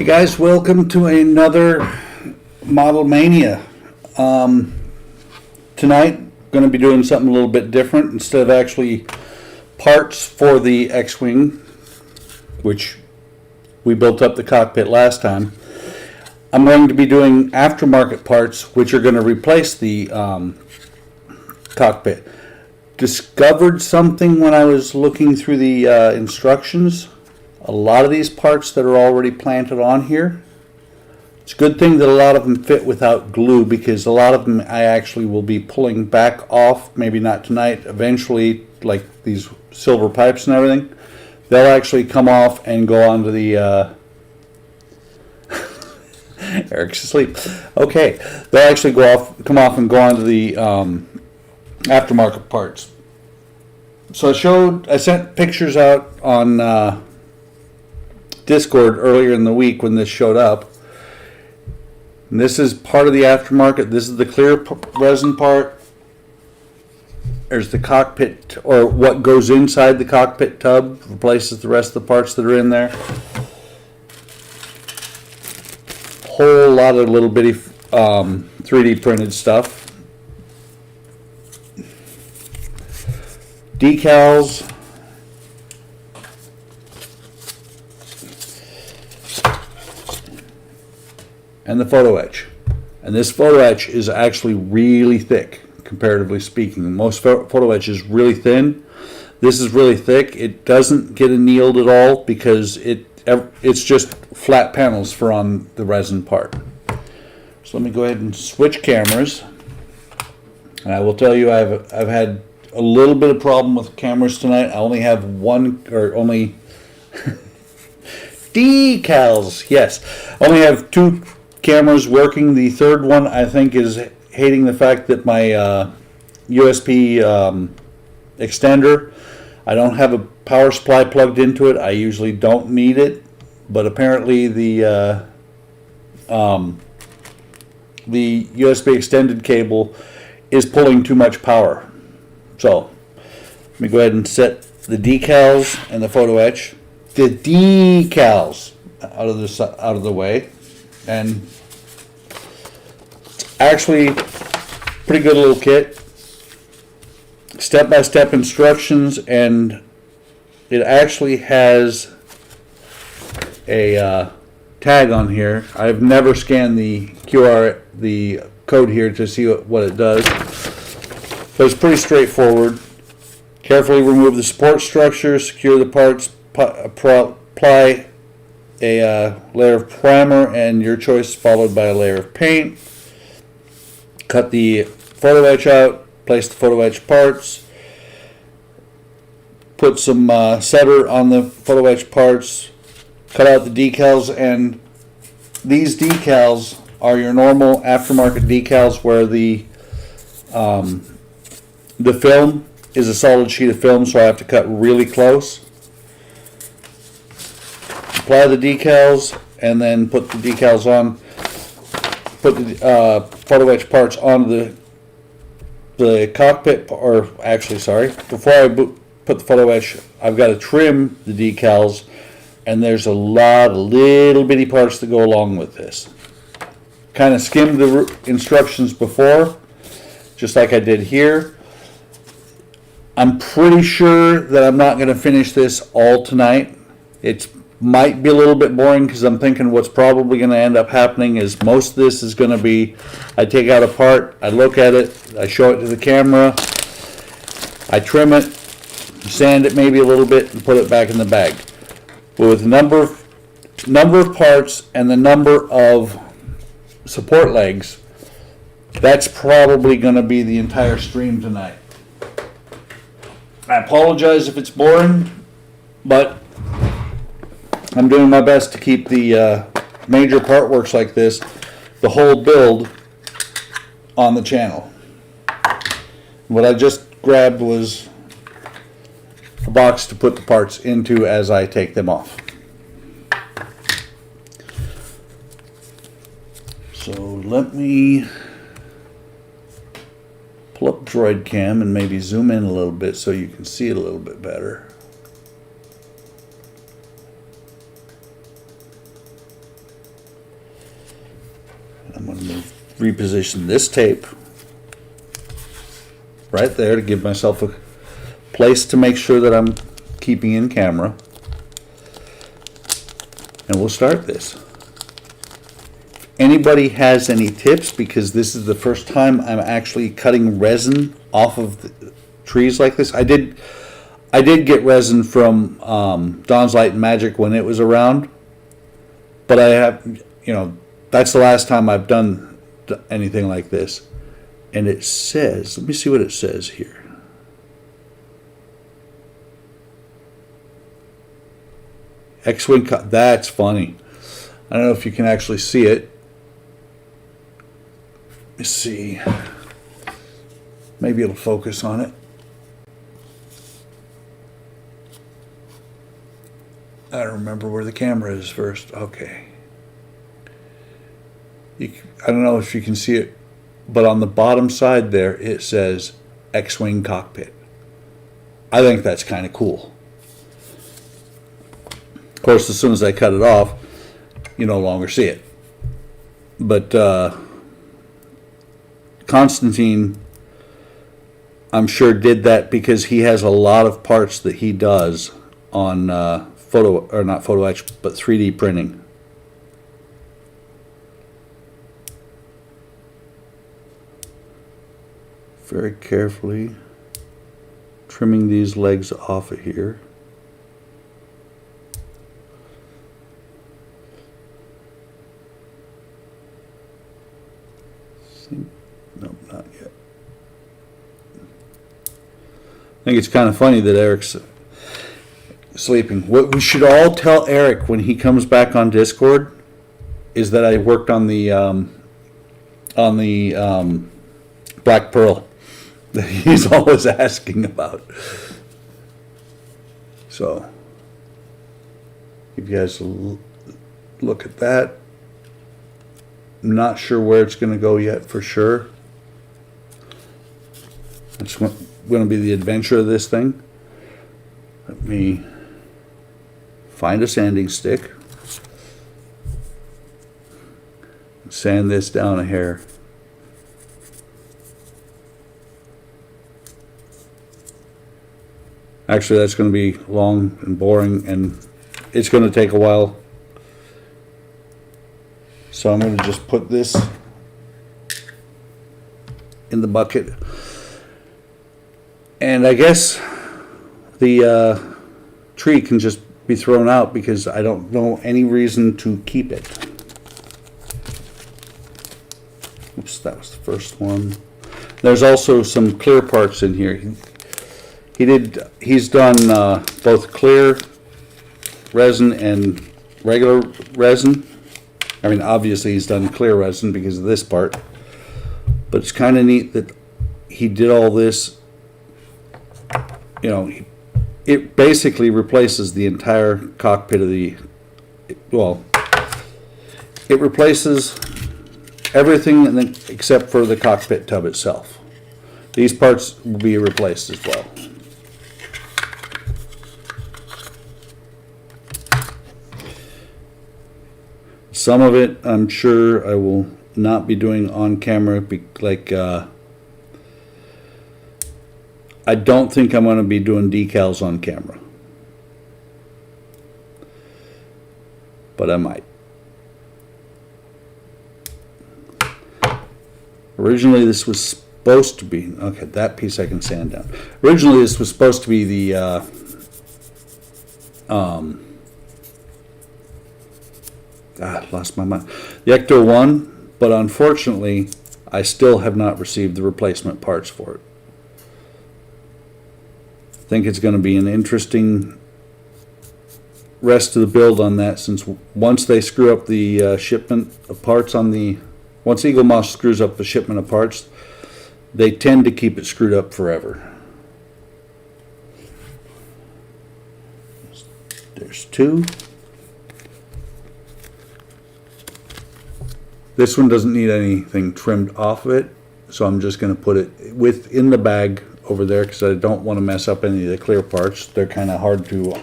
Hey guys, welcome to another Model Mania. Tonight, going to be doing something a little bit different. Instead of actually parts for the X-Wing, which we built up the cockpit last time, I'm going to be doing aftermarket parts which are going to replace the cockpit. Discovered something when I was looking through the instructions. A lot of these parts that are already planted on here, it's a good thing that a lot of them fit without glue, because a lot of them I actually will be pulling back off, maybe not tonight, eventually, like these silver pipes and everything. They'll actually come off and go onto the Eric's asleep. Okay, they'll actually come off and go onto the aftermarket parts. So I sent pictures out on Discord earlier in the week when this showed up. And this is part of the aftermarket. This is the clear resin part. There's the cockpit, or what goes inside the cockpit tub, replaces the rest of the parts that are in there. Whole lot of little bitty 3D printed stuff. Decals. And the photo etch. And this photo etch is actually really thick, comparatively speaking. Most photo etch is really thin. This is really thick. It doesn't get annealed at all because it's just flat panels for on the resin part. So let me go ahead and switch cameras. And I will tell you, I've had a little bit of problem with cameras tonight. I only have one, or only decals. Yes, I only have two cameras working. The third one, I think, is hating the fact that my USB extender, I don't have a power supply plugged into it. I usually don't need it, but apparently the USB extended cable is pulling too much power. So let me go ahead and set the decals and the photo etch. The decals out of the way, and it's actually pretty good little kit. Step-by-step instructions, and it actually has a tag on here. I've never scanned the the code here to see what it does, but it's pretty straightforward. Carefully remove the support structure, secure the parts, apply a layer of primer and your choice, followed by a layer of paint. Cut the photo etch out, place the photo etch parts, put some setter on the photo etch parts, cut out the decals, and these decals are your normal aftermarket decals where the film is a solid sheet of film, so I have to cut really close. Apply the decals and then put the decals on. Put the photo etch parts onto the cockpit, or actually, sorry, before I put the photo etch, I've got to trim the decals, and there's a lot of little bitty parts that go along with this. Kind of skimmed the instructions before, just like I did here. I'm pretty sure that I'm not going to finish this all tonight. It might be a little bit boring, because I'm thinking what's probably going to end up happening is most of this is going to be, I take out a part, I look at it, I show it to the camera, I trim it, sand it maybe a little bit, and put it back in the bag. But with the number of parts and the number of support legs, that's probably going to be the entire stream tonight. I apologize if it's boring, but I'm doing my best to keep the major part works like this, the whole build, on the channel. What I just grabbed was a box to put the parts into as I take them off. So let me pull up Droid Cam and maybe zoom in a little bit so you can see it a little bit better. I'm going to reposition this tape right there to give myself a place to make sure that I'm keeping in camera. And we'll start this. If anybody has any tips, because this is the first time I'm actually cutting resin off of the trees like this. I did get resin from Dawn's Light and Magic when it was around, but I have, that's the last time I've done anything like this. And it says, let me see what it says here. X-Wing cut. That's funny. I don't know if you can actually see it. Let's see. Maybe it'll focus on it. I don't remember where the camera is first. Okay. I don't know if you can see it, but on the bottom side there it says X-Wing Cockpit. I think that's kind of cool. Of course, as soon as I cut it off, you no longer see it. But Constantine, I'm sure, did that because he has a lot of parts that he does on not photo etch, but 3D printing. Very carefully trimming these legs off of here. Nope, not yet. I think it's kind of funny that Eric's sleeping. What we should all tell Eric when he comes back on Discord is that I worked on the Black Pearl that he's always asking about. So, give you guys a look at that. I'm not sure where it's going to go yet for sure. It's going to be the adventure of this thing. Let me find a sanding stick. Sand this down a hair. Actually, that's going to be long and boring, and it's going to take a while. So I'm going to just put this in the bucket. And I guess the tree can just be thrown out because I don't know any reason to keep it. Oops, that was the first one. There's also some clear parts in here. He's done both clear resin and regular resin. I mean, obviously he's done clear resin because of this part, but it's kind of neat that he did all this. It basically replaces the entire cockpit of the, well, it replaces everything except for the cockpit tub itself. These parts will be replaced as well. Some of it, I'm sure I will not be doing on camera, I don't think I'm going to be doing decals on camera, but I might. Originally this was supposed to be, okay, that piece I can sand down. Originally this was supposed to be the lost my mind. The Ecto 1, but unfortunately I still have not received the replacement parts for it. I think it's going to be an interesting rest of the build on that, since once they screw up the shipment of parts on the, once Eagle Moss screws up the shipment of parts, they tend to keep it screwed up forever. There's two. This one doesn't need anything trimmed off of it, so I'm just going to put it within the bag over there because I don't want to mess up any of the clear parts. They're kind of hard to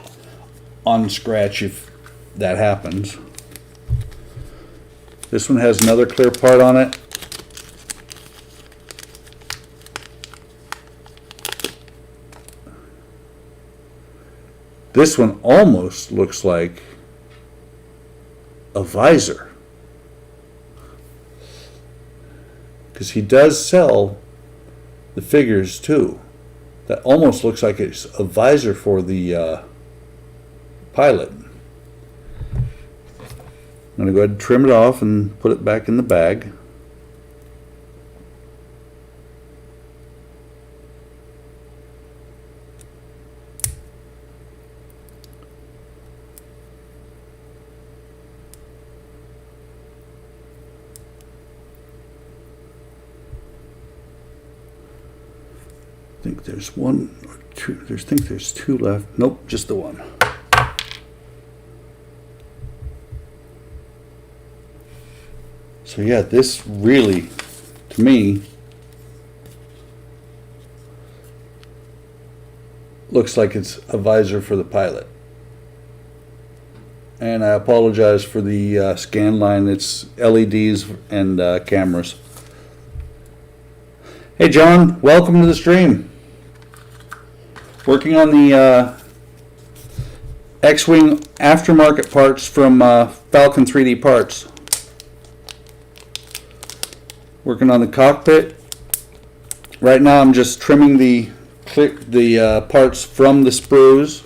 unscratch if that happens. This one has another clear part on it. This one almost looks like a visor, because he does sell the figures too. That almost looks like it's a visor for the pilot. I'm going to go ahead and trim it off and put it back in the bag. I think there's one or two. I think there's two left. Nope, just the one. So yeah, this really, to me, looks like it's a visor for the pilot. And I apologize for the scan line. It's LEDs and cameras. Hey John, welcome to the stream. Working on the X-Wing aftermarket parts from Falcon 3D Parts. Working on the cockpit. Right now I'm just trimming the parts from the sprues.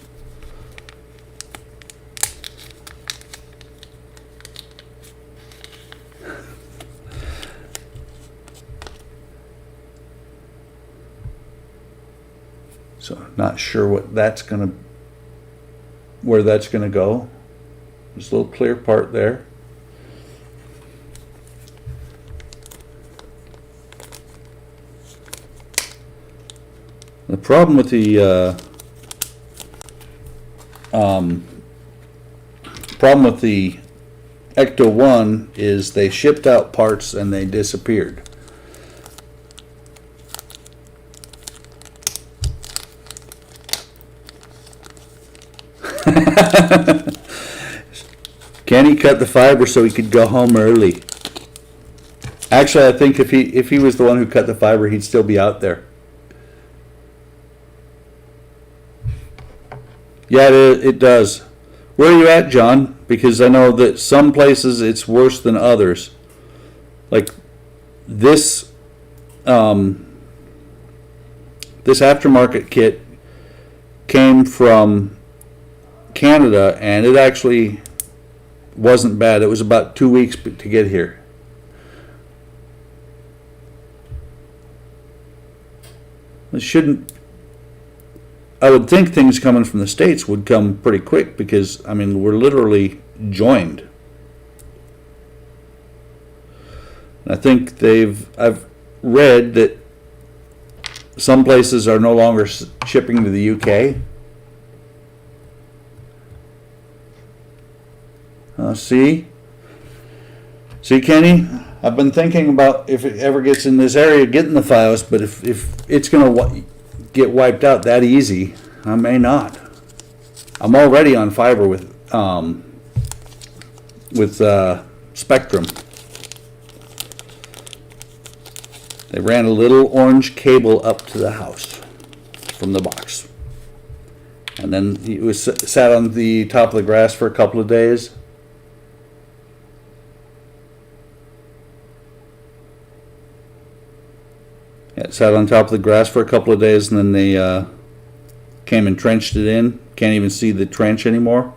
So not sure where that's gonna go. There's a little clear part there. The problem with the Ecto 1 is they shipped out parts and they disappeared. Kenny cut the fiber so he could go home early. Actually, I think if he was the one who cut the fiber, he'd still be out there. Yeah, it does. Where are you at, John? Because I know that some places it's worse than others. Like this aftermarket kit came from Canada, and it actually wasn't bad. It was about 2 weeks to get here. It shouldn't. I would think things coming from the States would come pretty quick because, I mean, we're literally joined. And I think I've read that some places are no longer shipping to the UK. See, Kenny, I've been thinking about if it ever gets in this area, getting the files, but if it's going to get wiped out that easy, I may not. I'm already on fiber with Spectrum. They ran a little orange cable up to the house from the box, and then it was sat on the top of the grass for a couple of days. It sat on top of the grass for a couple of days, and then they came and trenched it in. Can't even see the trench anymore.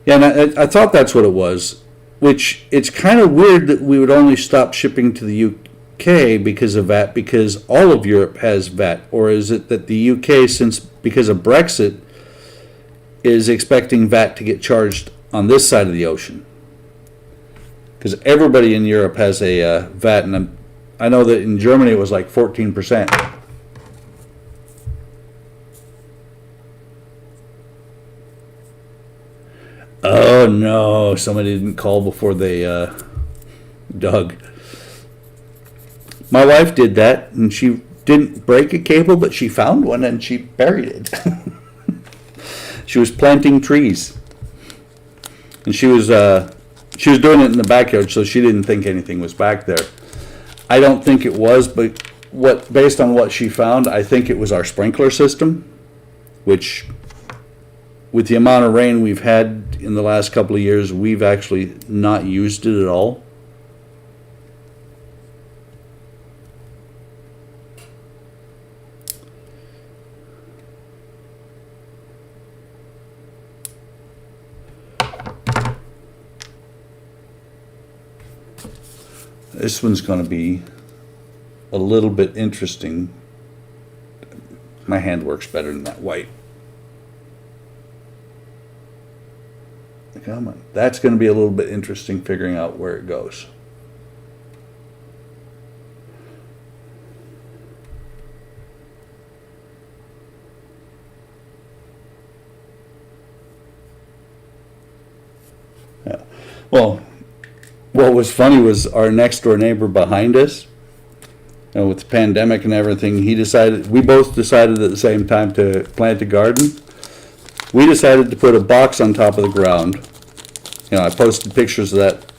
Yeah, and I thought that's what it was, which it's kind of weird that we would only stop shipping to the UK because of VAT, because all of Europe has VAT, or is it that the UK, because of Brexit, is expecting VAT to get charged on this side of the ocean? Because everybody in Europe has a VAT, and I know that in Germany it was like 14%. Oh no, somebody didn't call before they dug. My wife did that, and she didn't break a cable, but she found one and she buried it. She was planting trees. And she was she was doing it in the backyard, so she didn't think anything was back there. I don't think it was, but based on what she found, I think it was our sprinkler system, which, with the amount of rain we've had in the last couple of years, we've actually not used it at all. This one's going to be a little bit interesting. My hand works better than that white. Come on. That's going to be a little bit interesting figuring out where it goes. Yeah. Well, what was funny was our next door neighbor behind us, with the pandemic and everything, we both decided at the same time to plant a garden. We decided to put a box on top of the ground. I posted pictures of that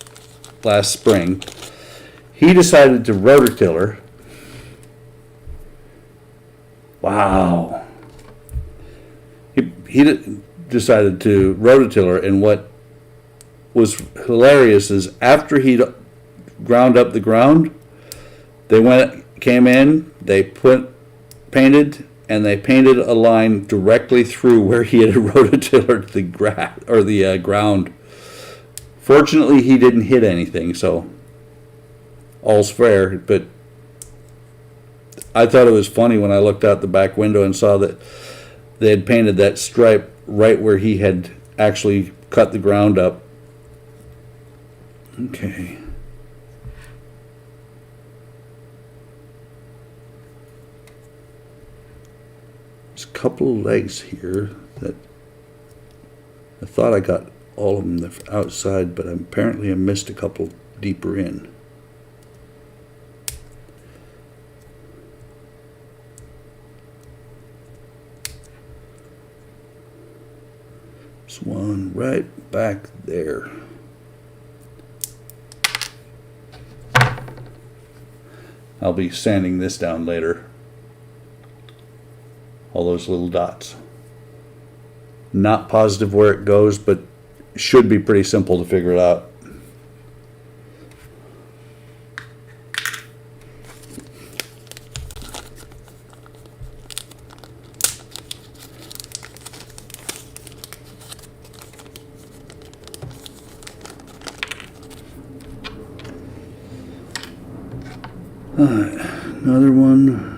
last spring. He decided to rototiller. Wow. He decided to rototiller, and what was hilarious is after he ground up the ground, they came in, they painted, and they painted a line directly through where he had rototillered the ground. Fortunately, he didn't hit anything, so all's fair. But I thought it was funny when I looked out the back window and saw that they had painted that stripe right where he had actually cut the ground up. Okay. There's a couple of legs here that I thought I got all of them outside, but apparently I missed a couple deeper in. There's one right back there. I'll be sanding this down later. All those little dots. Not positive where it goes, but should be pretty simple to figure it out. All right, another one.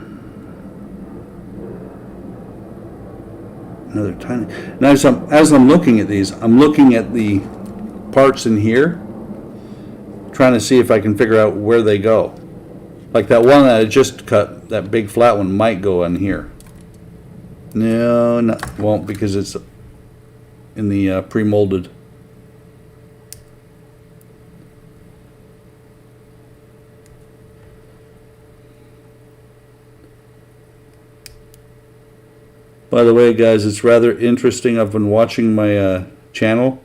Another tiny. Now, as I'm looking at these, I'm looking at the parts in here, trying to see if I can figure out where they go. Like that one that I just cut, that big flat one might go in here. No, won't, because it's in the pre-molded. By the way, guys, it's rather interesting. I've been watching my channel,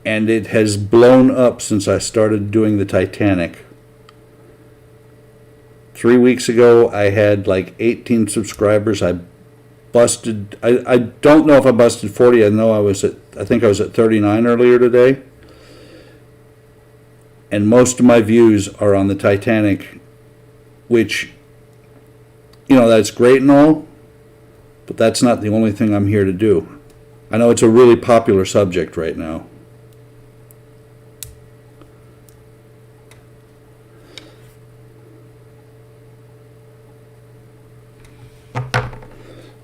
and it has blown up since I started doing the Titanic. 3 weeks ago, I had like 18 subscribers. I don't know if I busted 40. I think I was at 39 earlier today. And most of my views are on the Titanic, which, that's great and all, but that's not the only thing I'm here to do. I know it's a really popular subject right now.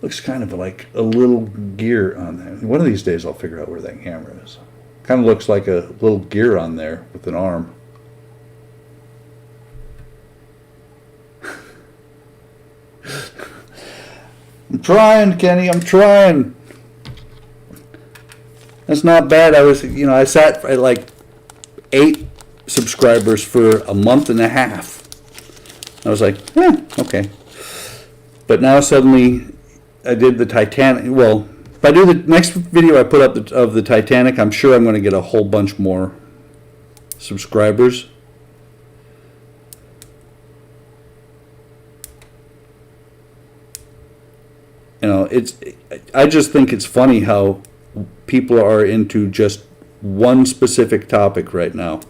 Looks kind of like a little gear on there. One of these days I'll figure out where that camera is. Kind of looks like a little gear on there with an arm. I'm trying, Kenny, I'm trying. That's not bad. I sat at like 8 subscribers for a month and a half. I was like, okay. But now suddenly I did the Titanic. Well, if I do the next video I put up of the Titanic, I'm sure I'm going to get a whole bunch more subscribers. You know, I just think it's funny how people are into just one specific topic right now.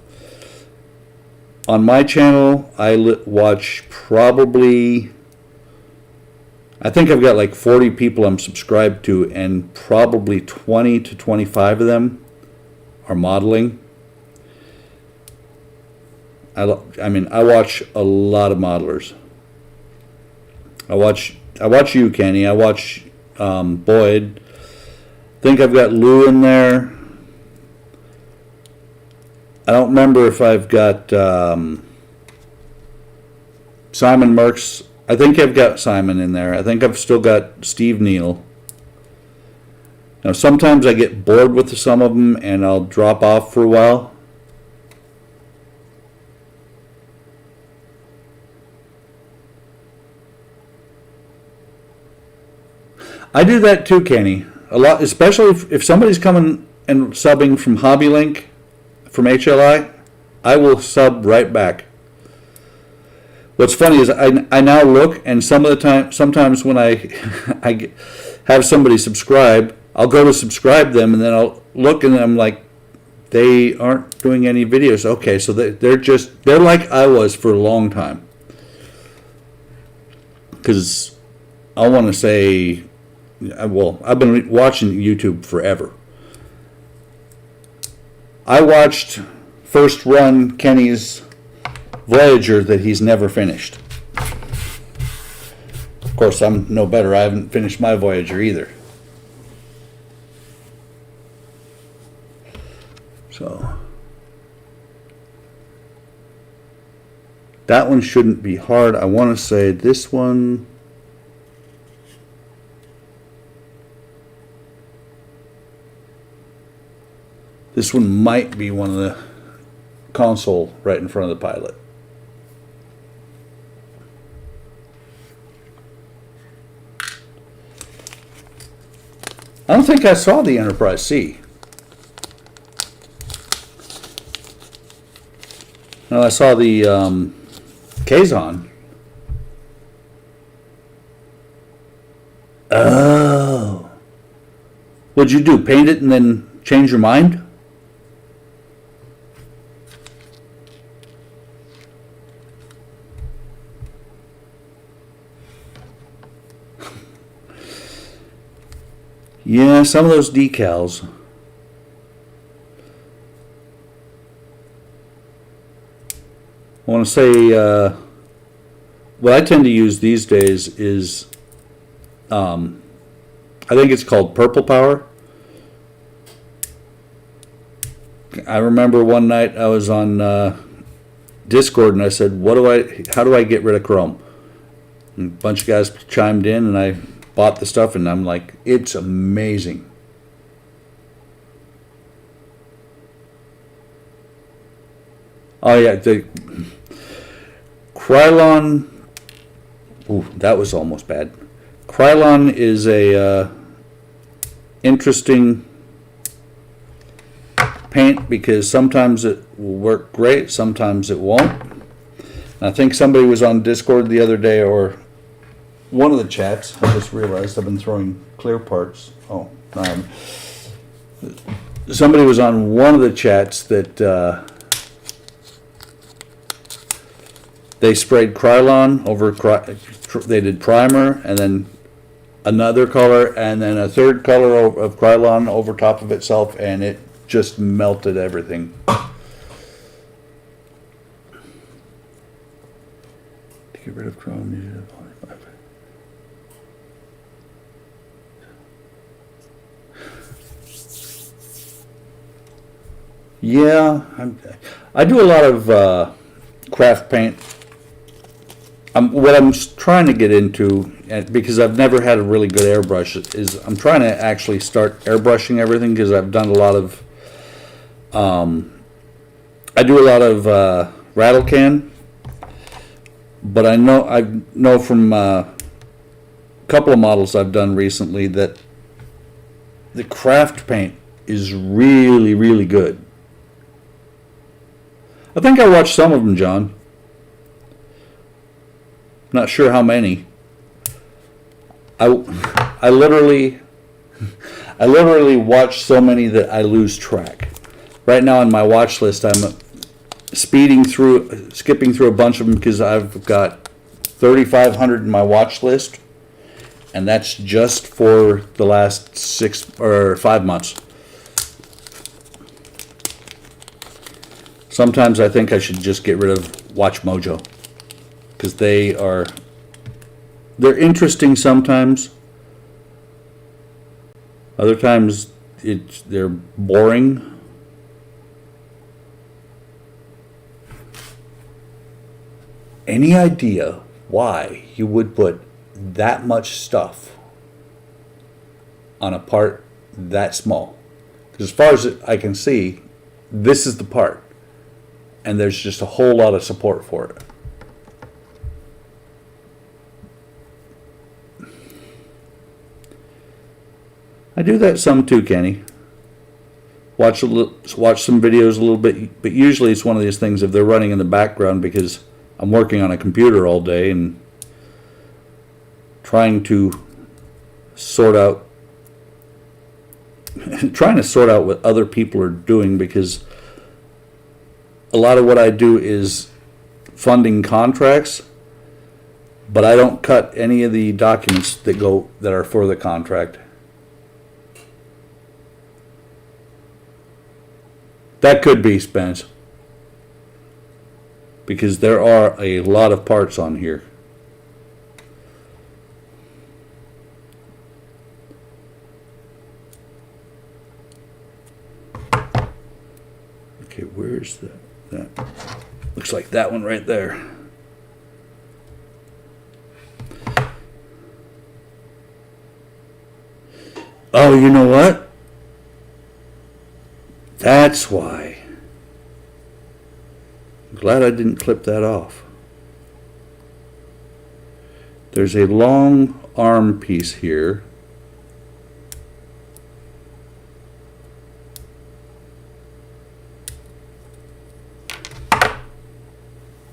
On my channel, I watch probably, I think I've got like 40 people I'm subscribed to, and probably 20 to 25 of them are modeling. I mean, I watch a lot of modelers. I watch you, Kenny. I watch Boyd. I think I've got Lou in there. I don't remember if I've got Simon Merckx. I think I've got Simon in there. I think I've still got Steve Neal. Now, sometimes I get bored with some of them and I'll drop off for a while. I do that too, Kenny. A lot, especially if somebody's coming and subbing from HobbyLink, from HLI, I will sub right back. What's funny is I now look, and sometimes when I have somebody subscribe, I'll go to subscribe them, and then I'll look, and I'm like, they aren't doing any videos. Okay, so they're like I was for a long time. Because I want to say, well, I've been watching YouTube forever. I watched first run Kenny's Voyager that he's never finished. Of course, I'm no better. I haven't finished my Voyager either. So that one shouldn't be hard. I want to say this one. This one might be one of the console right in front of the pilot. I don't think I saw the Enterprise C. No, I saw the Kazon. Oh. What'd you do? Paint it and then change your mind? Yeah, some of those decals. I want to say what I tend to use these days is I think it's called Purple Power. I remember one night I was on Discord and I said, how do I get rid of Chrome? And a bunch of guys chimed in and I bought the stuff, and I'm like, it's amazing. Oh yeah, the Krylon. Ooh, that was almost bad. Krylon is a interesting paint because sometimes it will work great, sometimes it won't. And I think somebody was on Discord the other day, or one of the chats. I just realized I've been throwing clear parts. Oh, somebody was on one of the chats that they sprayed Krylon over. They did primer and then another color and then a third color of Krylon over top of itself, and it just melted everything. To get rid of chrome, you should. Yeah, I do a lot of craft paint. What I'm trying to get into, because I've never had a really good airbrush, is I'm trying to actually start airbrushing everything, because I've done a lot of, I do a lot of rattle can, but I know from a couple of models I've done recently that the craft paint is really, really good. I think I watched some of them, John. Not sure how many. I literally watch so many that I lose track. Right now on my watch list, I'm skipping through a bunch of them because I've got 3,500 in my watch list, and that's just for the last 6 or 5 months. Sometimes I think I should just get rid of Watch Mojo because they're interesting sometimes. Other times they're boring. Any idea why you would put that much stuff on a part that small? Because as far as I can see, this is the part, and there's just a whole lot of support for it. I do that some too, Kenny. Watch some videos a little bit, but usually it's one of these things if they're running in the background because I'm working on a computer all day and trying to sort out what other people are doing, because a lot of what I do is funding contracts, but I don't cut any of the documents that are for the contract. That could be Spence, because there are a lot of parts on here. Okay, where's that? Looks like that one right there. Oh, you know what? That's why. I'm glad I didn't clip that off. There's a long arm piece here.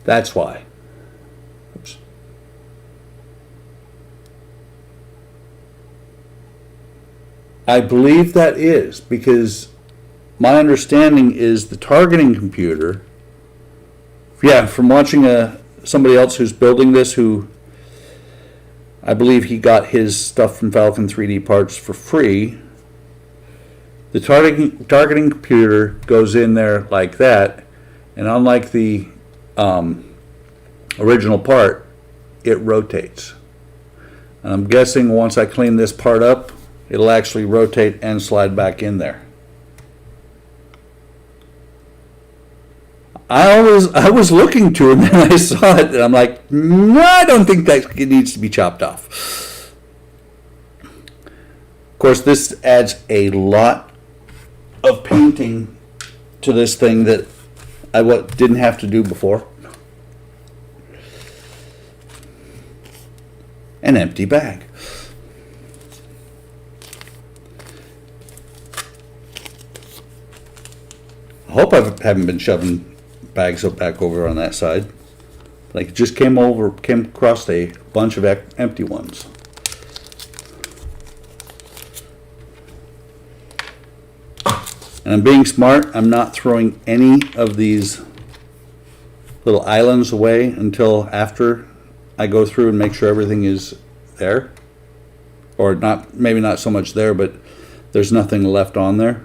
That's why. Oops. I believe that is because my understanding is the targeting computer, from watching somebody else who's building this, who I believe he got his stuff from Falcon 3D parts for free. The targeting computer goes in there like that, and unlike the original part, it rotates. And I'm guessing once I clean this part up, it'll actually rotate and slide back in there. I was looking to it, and then I saw it, and I'm like, no, I don't think that it needs to be chopped off. Of course, this adds a lot of painting to this thing that I didn't have to do before. An empty bag. I hope I haven't been shoving bags up back over on that side. Like, it just came across a bunch of empty ones. And I'm being smart. I'm not throwing any of these little islands away until after I go through and make sure everything is there. Or not, maybe not so much there, but there's nothing left on there.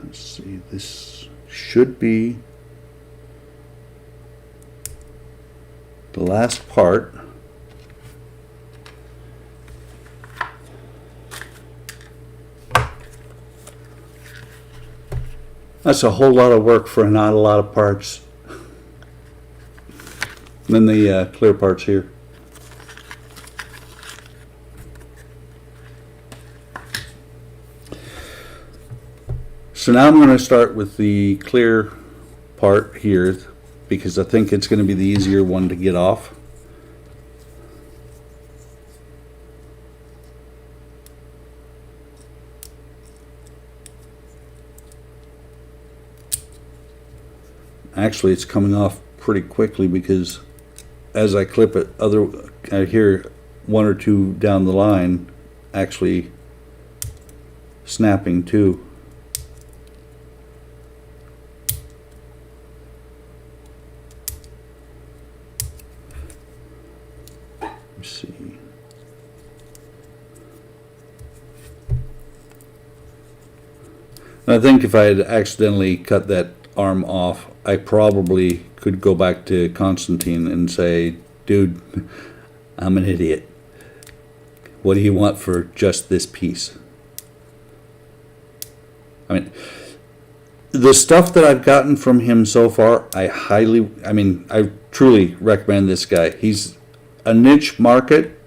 Let's see, this should be the last part. That's a whole lot of work for not a lot of parts. And then the clear parts here. So now I'm going to start with the clear part here because I think it's going to be the easier one to get off. Actually, it's coming off pretty quickly because as I clip it, I hear one or two down the line actually snapping too. Let's see. I think if I had accidentally cut that arm off, I probably could go back to Constantine and say, dude, I'm an idiot. What do you want for just this piece? I mean, the stuff that I've gotten from him so far, I truly recommend this guy. He's a niche market.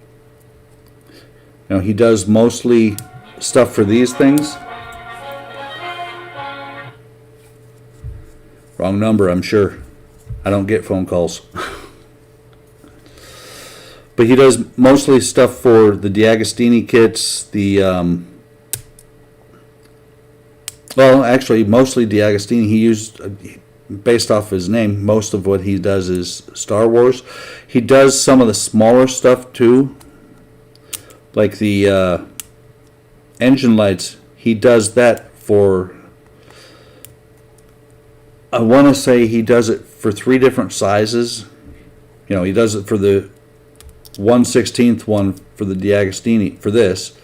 You know, he does mostly stuff for these things. Wrong number, I'm sure. I don't get phone calls. But he does mostly stuff for the DeAgostini kits, well, actually, mostly DeAgostini. He used, based off his name, most of what he does is Star Wars. He does some of the smaller stuff too, like the engine lights. He does that for, I want to say he does it for 3 different sizes. You know, he does it for the 1/16 one for the DeAgostini for this,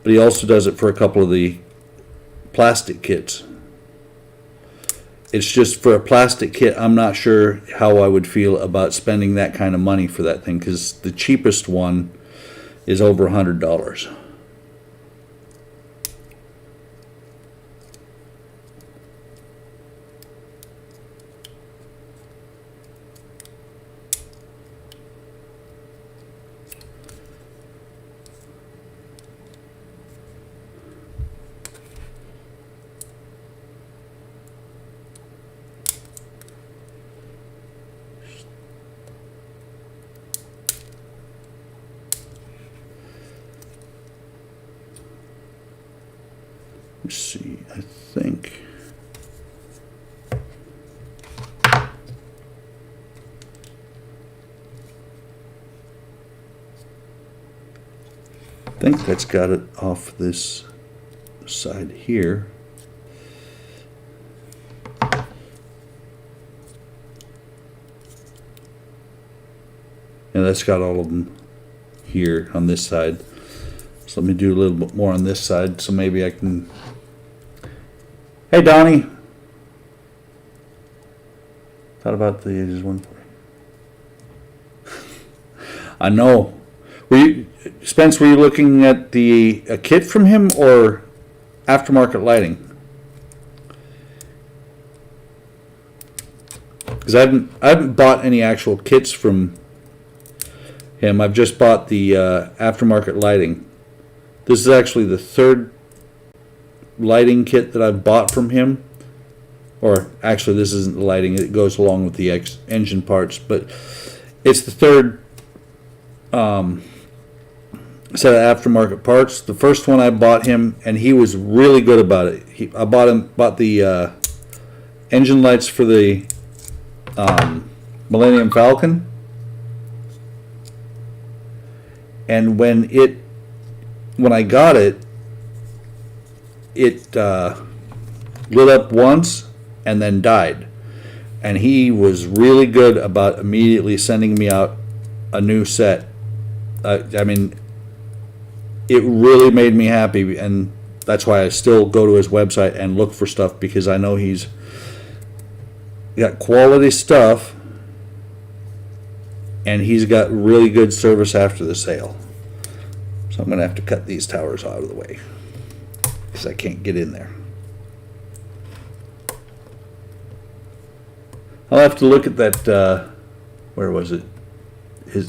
but he also does it for a couple of the plastic kits. It's just for a plastic kit, I'm not sure how I would feel about spending that kind of money for that thing, because the cheapest one is over $100. Let's see, I think. I think that's got it off this side here. And that's got all of them here on this side. So let me do a little bit more on this side, so maybe I can. Hey, Donnie. Thought about the ages one for I know. Spence, were you looking at a kit from him or aftermarket lighting? Because I haven't bought any actual kits from him. I've just bought the aftermarket lighting. This is actually the 3rd lighting kit that I've bought from him. Or actually, this isn't the lighting. It goes along with the engine parts. But it's the 3rd set of aftermarket parts. The first one I bought him, and he was really good about it. I bought the engine lights for the Millennium Falcon. And when I got it, it lit up once and then died. And he was really good about immediately sending me out a new set. I mean, it really made me happy, and that's why I still go to his website and look for stuff, because I know he's got quality stuff and he's got really good service after the sale. So I'm going to have to cut these towers out of the way because I can't get in there. I'll have to look at that, where was it?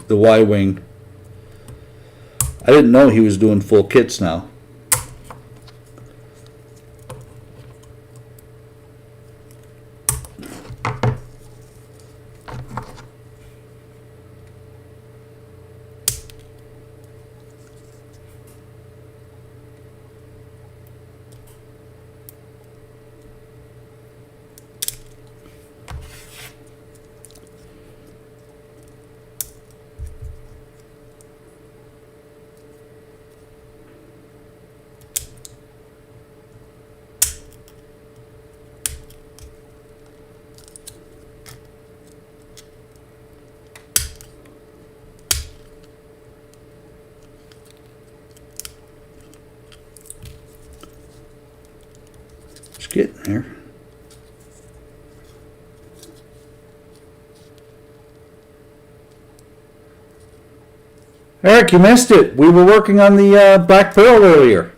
The Y-wing. I didn't know he was doing full kits now. getting there. Eric, you missed it. We were working on the Black Pearl earlier.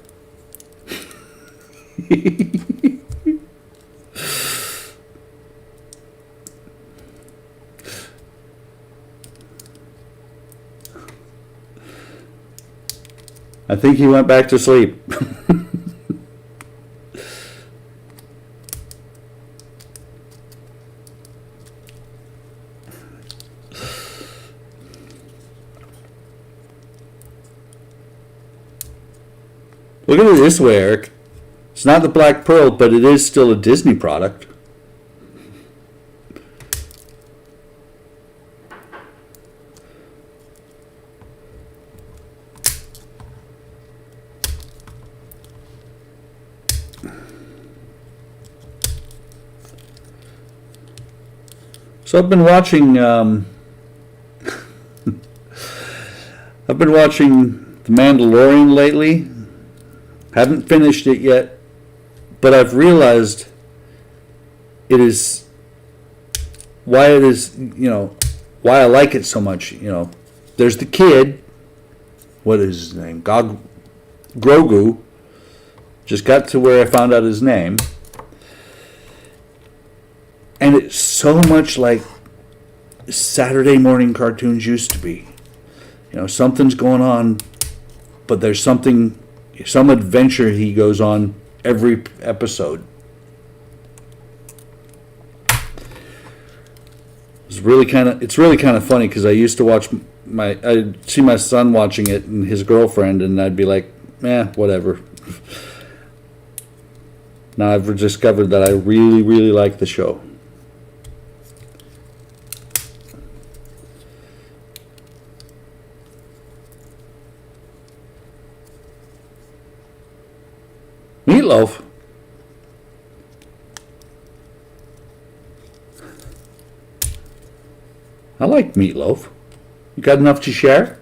I think he went back to sleep. Look at it this way, Eric. It's not the Black Pearl, but it is still a Disney product. So I've been watching The Mandalorian lately. Haven't finished it yet, but I've realized why I like it so much. There's the kid. What is his name? Grogu. Just got to where I found out his name. And it's so much like Saturday morning cartoons used to be. Something's going on, but there's some adventure he goes on every episode. It's really kind of funny because I used to watch I'd see my son watching it and his girlfriend, and I'd be like, whatever. Now I've discovered that I really, really like the show. Meatloaf. I like meatloaf. You got enough to share?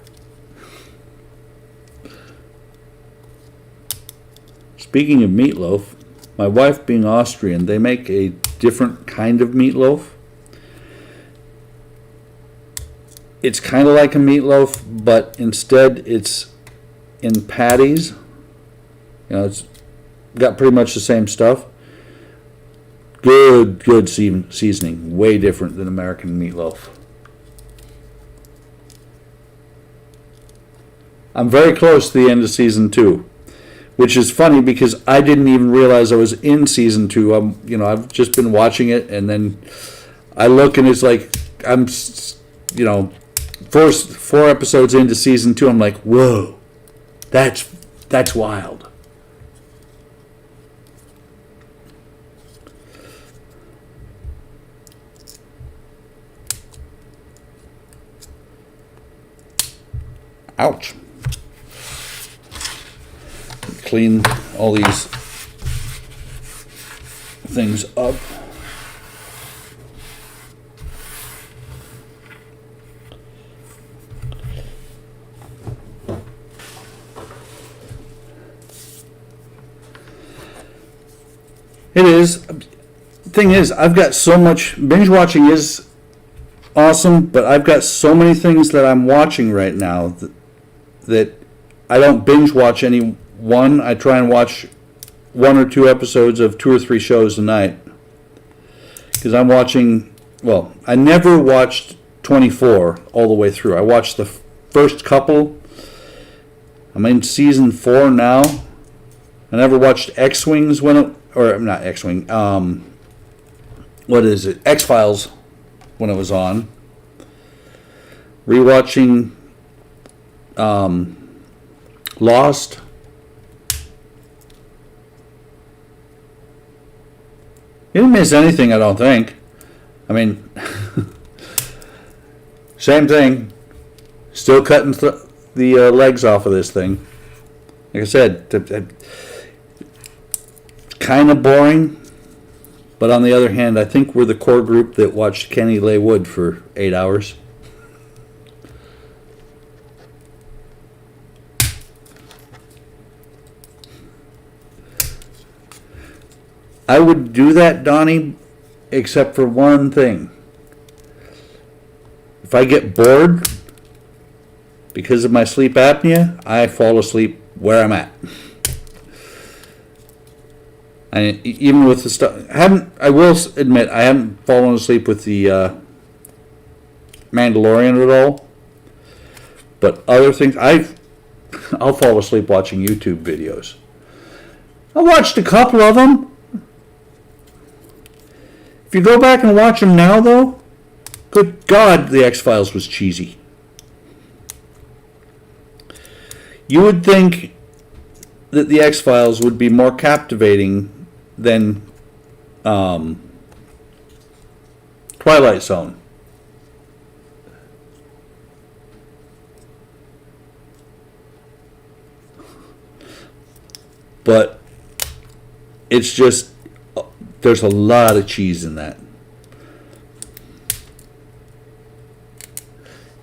Speaking of meatloaf, my wife being Austrian, they make a different kind of meatloaf. It's kind of like a meatloaf, but instead it's in patties. It's got pretty much the same stuff. Good seasoning. Way different than American meatloaf. I'm very close to the end of season 2, which is funny because I didn't even realize I was in season 2. I've just been watching it, and then I look and it's like first 4 episodes into season 2. I'm like, whoa, that's wild. Ouch. Clean all these things up. It is. Thing is, I've got so much. Binge watching is awesome, but I've got so many things that I'm watching right now that I don't binge watch any one. I try and watch 1 or 2 episodes of 2 or 3 shows a night. Because I'm watching, I never watched 24 all the way through. I watched the first couple. I'm in season 4 now. I never watched X-Wings not X-Wing, what is it? X-Files when it was on. Rewatching Lost. You didn't miss anything, I don't think. I mean, same thing. Still cutting the legs off of this thing. Like I said, kind of boring. But on the other hand, I think we're the core group that watched Kenny lay wood for 8 hours. I would do that, Donnie, except for one thing. If I get bored because of my sleep apnea, I fall asleep where I'm at. And even with the stuff, I will admit, I haven't fallen asleep with the Mandalorian at all. But other things, I'll fall asleep watching YouTube videos. I watched a couple of them. If you go back and watch them now, though, good God, the X-Files was cheesy. You would think that the X-Files would be more captivating than Twilight Zone. But it's just, there's a lot of cheese in that.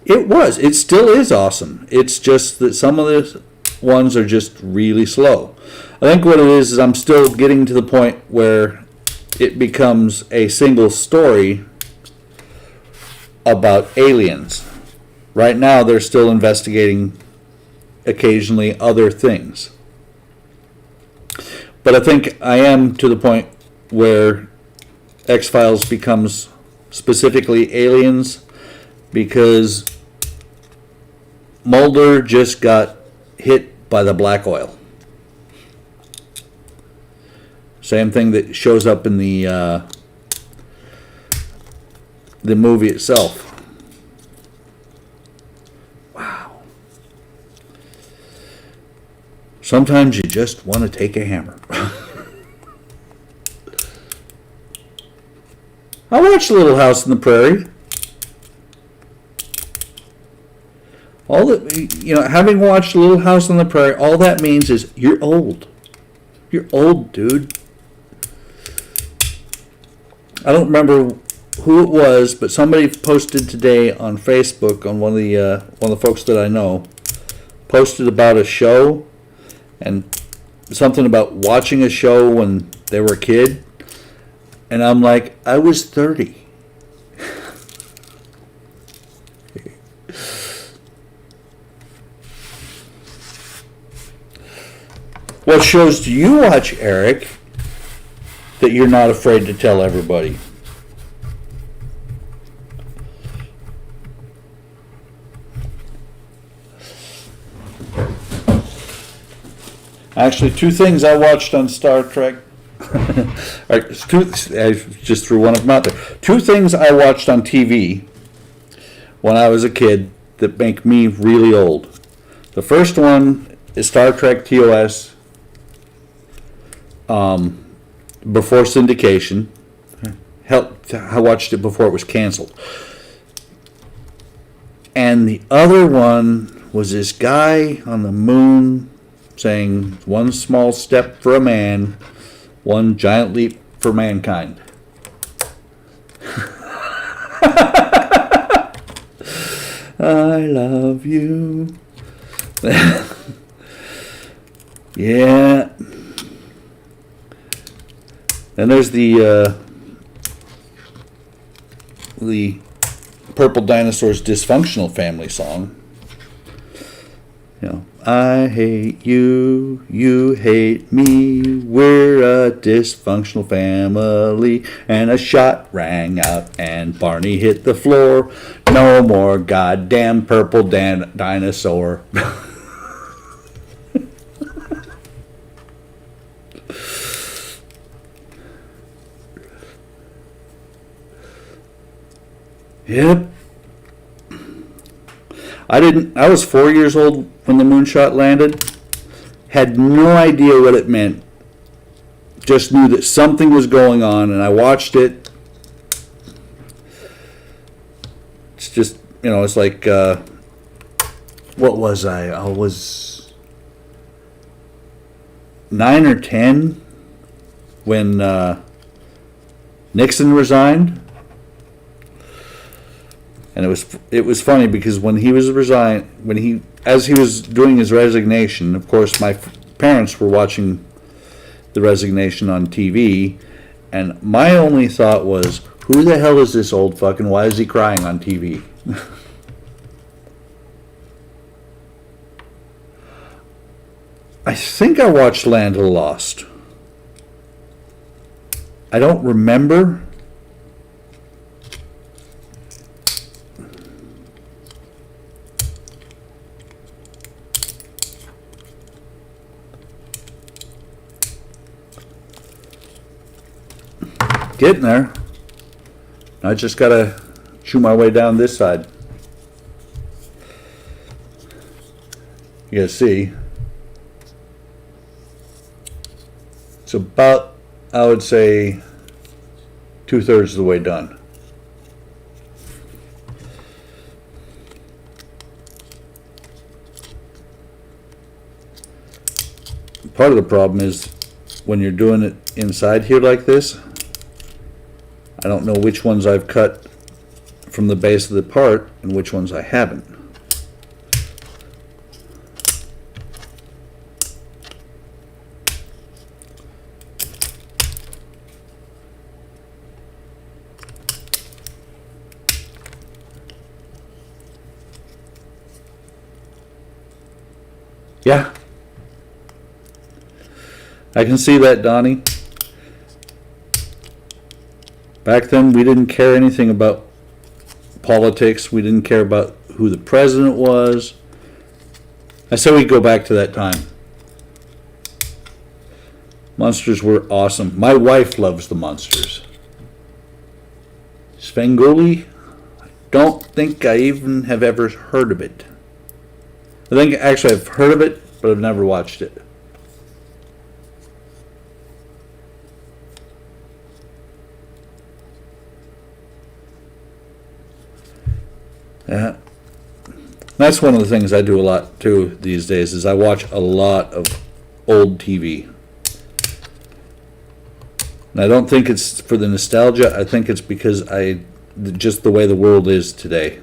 It still is awesome. It's just that some of the ones are just really slow. I think what it is I'm still getting to the point where it becomes a single story about aliens. Right now they're still investigating occasionally other things. But I think I am to the point where X-Files becomes specifically aliens because Mulder just got hit by the black oil. Same thing that shows up in the movie itself. Wow. Sometimes you just want to take a hammer. I watched Little House on the Prairie. All that, having watched Little House on the Prairie, all that means is you're old. You're old, dude. I don't remember who it was, but somebody posted today on Facebook, on one of the folks that I know, posted about a show and something about watching a show when they were a kid, and I'm like, I was 30. What shows do you watch, Eric, that you're not afraid to tell everybody? Actually, two things I watched on Star Trek. I just threw one of them out there. Two things I watched on TV when I was a kid that make me really old. The first one is Star Trek TOS. Before syndication. Hell, I watched it before it was canceled. And the other one was this guy on the moon saying, one small step for a man, one giant leap for mankind. I love you. Yeah. And there's the Purple Dinosaur's Dysfunctional Family song. I hate you, you hate me, we're a dysfunctional family. And a shot rang out and Barney hit the floor. No more goddamn purple dinosaur. Yep. I was 4 years old when the moonshot landed. Had no idea what it meant. Just knew that something was going on, and I watched it. It's just, it's like, what was I? I was 9 or 10 when Nixon resigned. And it was funny because when he was as he was doing his resignation, of course my parents were watching the resignation on TV, And my only thought was, who the hell is this old fucking? Why is he crying on TV? I think I watched Land of the Lost. I don't remember. Getting there. I just gotta chew my way down this side. You gotta see. It's about, I would say, 2/3 of the way done. Part of the problem is when you're doing it inside here like this, I don't know which ones I've cut from the base of the part and which ones I haven't. Yeah. I can see that, Donnie. Back then, we didn't care anything about politics. We didn't care about who the president was. I say we go back to that time. Monsters were awesome. My wife loves the Monsters. Svengoolie, I don't think I even have ever heard of it. I think actually I've heard of it, but I've never watched it. Yeah. That's one of the things I do a lot too these days is I watch a lot of old TV. And I don't think it's for the nostalgia. I think it's because just the way the world is today.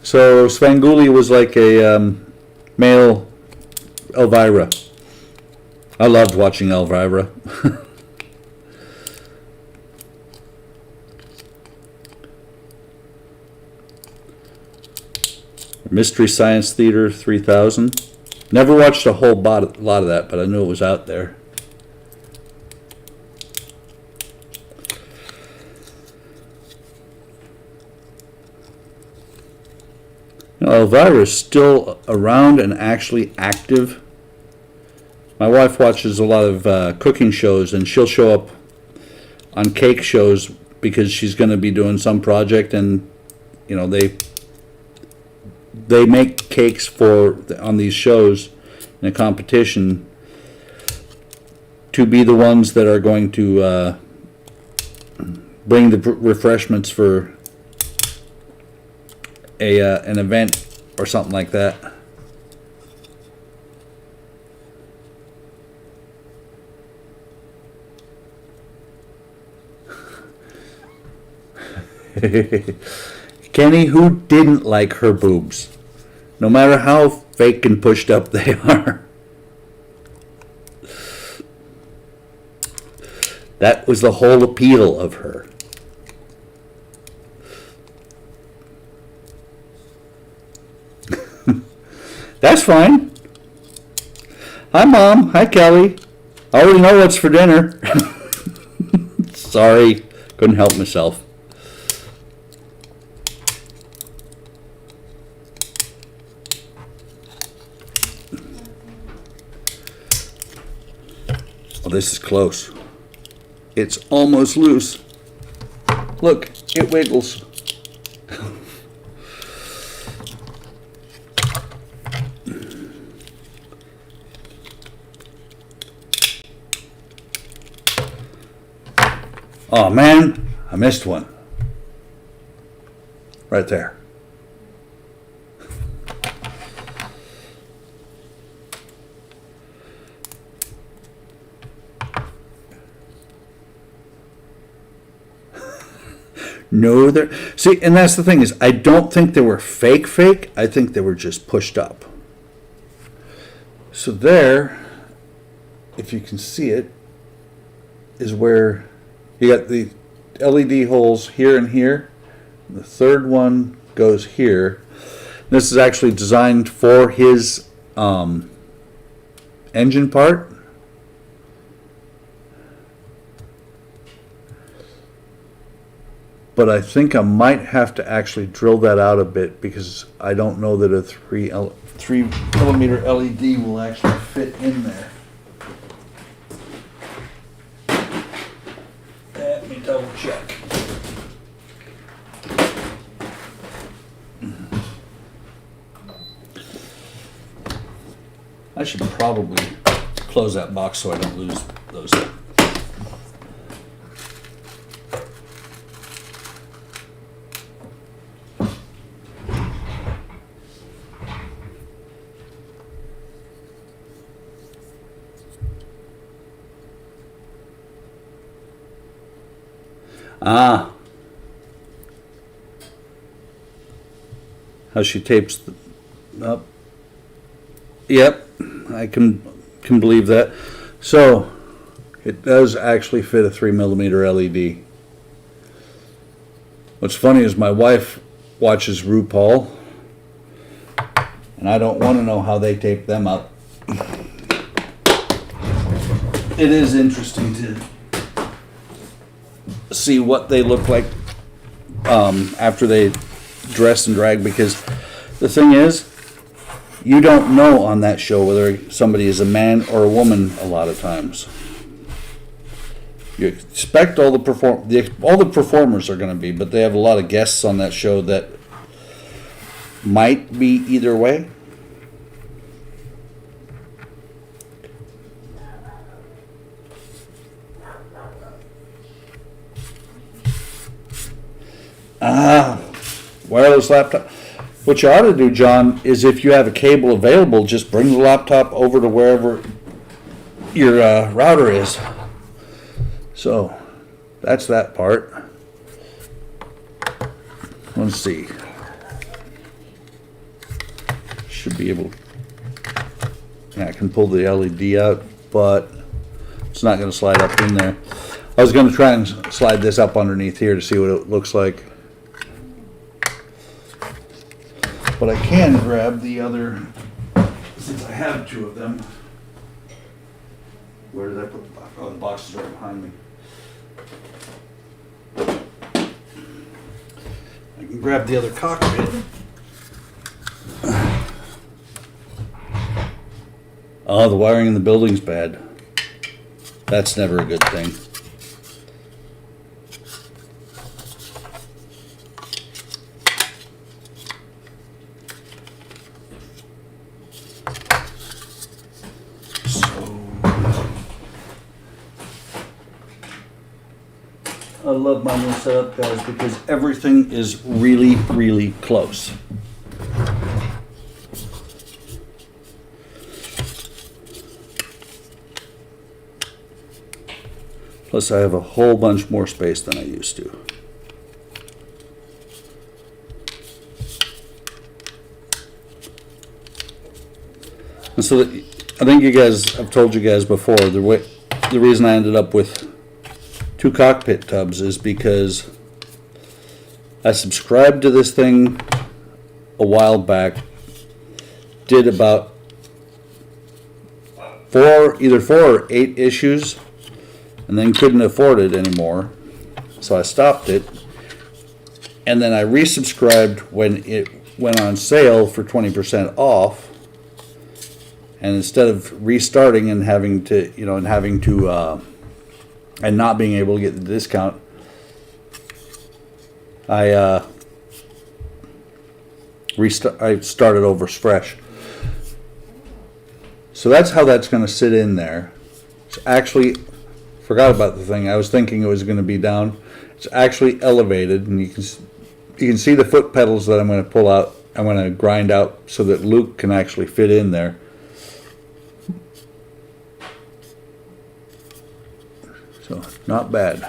So Svengoolie was like a male Elvira. I loved watching Elvira. Mystery Science Theater 3000. Never watched a whole lot of that, but I knew it was out there. Elvira is still around and actually active. My wife watches a lot of cooking shows, and she'll show up on cake shows because she's going to be doing some project, and you know they make cakes on these shows in a competition to be the ones that are going to bring the refreshments for an event or something like that. Kenny, who didn't like her boobs? No matter how fake and pushed up they are. That was the whole appeal of her. That's fine. Hi, Mom. Hi, Kelly. I already know what's for dinner. Sorry. Couldn't help myself. Oh, this is close. It's almost loose. Look, it wiggles. Oh man, I missed one. Right there. No, they're see, and that's the thing is, I don't think they were fake. I think they were just pushed up. So there, if you can see it, is where you got the LED holes here and here. The third one goes here. This is actually designed for his engine part. But I think I might have to actually drill that out a bit because I don't know that a 3mm LED will actually fit in there. Let me double check. I should probably close that box so I don't lose those. Ah, how she tapes up. Yep, I can believe that. So it does actually fit a 3mm LED. What's funny is my wife watches RuPaul, and I don't want to know how they tape them up. It is interesting to see what they look like after they dress and drag, because the thing is, you don't know on that show whether somebody is a man or a woman a lot of times. You expect all the performers are going to be, but they have a lot of guests on that show that might be either way. Wireless laptop. What you ought to do, John, is if you have a cable available, just bring the laptop over to wherever your router is. So that's that part. Let's see. Should be able. Yeah, I can pull the LED out, but it's not going to slide up in there. I was going to try and slide this up underneath here to see what it looks like. But I can grab the other, since I have two of them. Where did I put the box? Oh, the box is right behind me. I can grab the other cockpit. Oh, the wiring in the building's bad. That's never a good thing. I love my new setup, guys, because everything is really, really close. Plus, I have a whole bunch more space than I used to. And so, I think you guys, I've told you guys before, the reason I ended up with 2 cockpit tubs is because I subscribed to this thing a while back, did about either 4 or 8 issues, and then couldn't afford it anymore, so I stopped it, and then I resubscribed when it went on sale for 20% off, and instead of restarting and having to, and not being able to get the discount, I started over fresh. So that's how that's going to sit in there. It's actually, forgot about the thing. I was thinking it was going to be down. It's actually elevated, and you can see the foot pedals that I'm going to pull out. I'm going to grind out so that Luke can actually fit in there. So, not bad.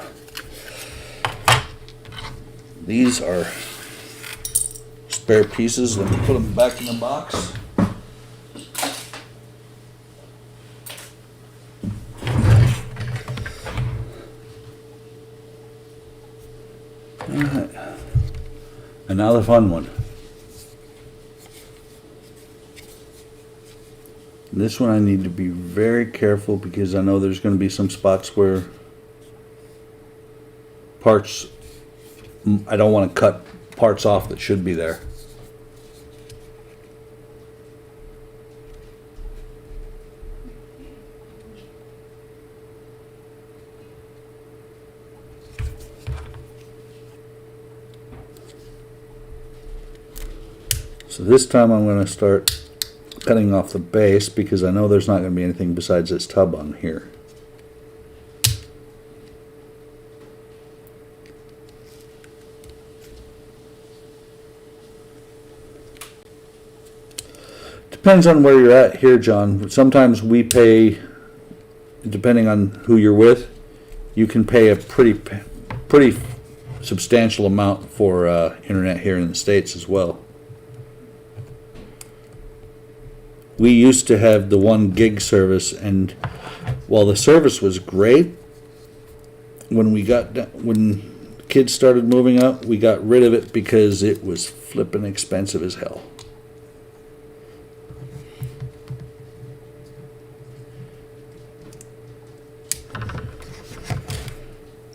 These are spare pieces. Let me put them back in the box. Alright. And now the fun one. This one I need to be very careful because I know there's going to be some spots where parts, I don't want to cut parts off that should be there. So this time I'm going to start cutting off the base because I know there's not going to be anything besides this tub on here. Depends on where you're at here, John. Sometimes we pay, depending on who you're with, you can pay a pretty substantial amount for internet here in the States as well. We used to have the 1 gig service, and while the service was great, when kids started moving up, we got rid of it because it was flippin' expensive as hell.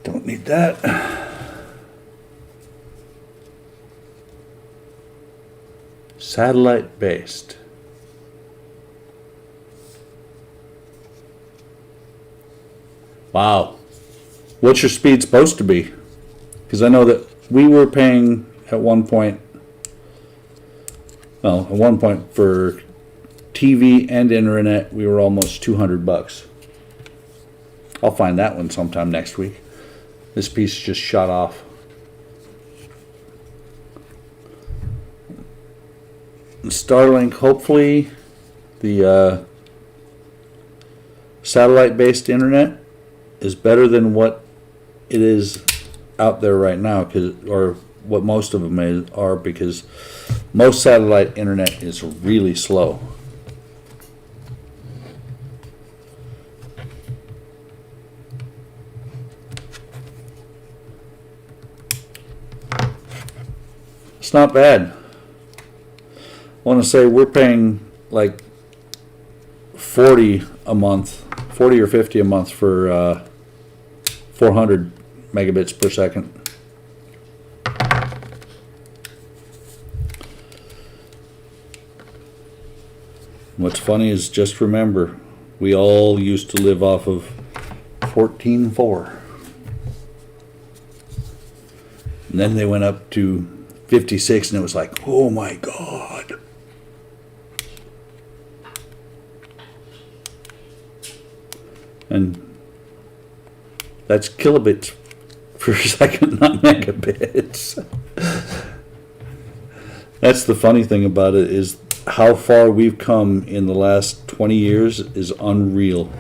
Don't need that. Satellite based. Wow. What's your speed supposed to be? Because I know that we were paying at one point, well, at one point for TV and internet, we were almost $200. I'll find that one sometime next week. This piece just shot off. Starlink, hopefully the satellite-based internet is better than what it is out there right now, or what most of them are, because most satellite internet is really slow. It's not bad. I want to say we're paying like 40 a month, 40 or 50 a month for 400 megabits per second. What's funny is, just remember, we all used to live off of 14.4. And then they went up to 56 and it was like, oh my God. And that's kilobits per second, not megabits. That's the funny thing about it, is how far we've come in the last 20 years is unreal.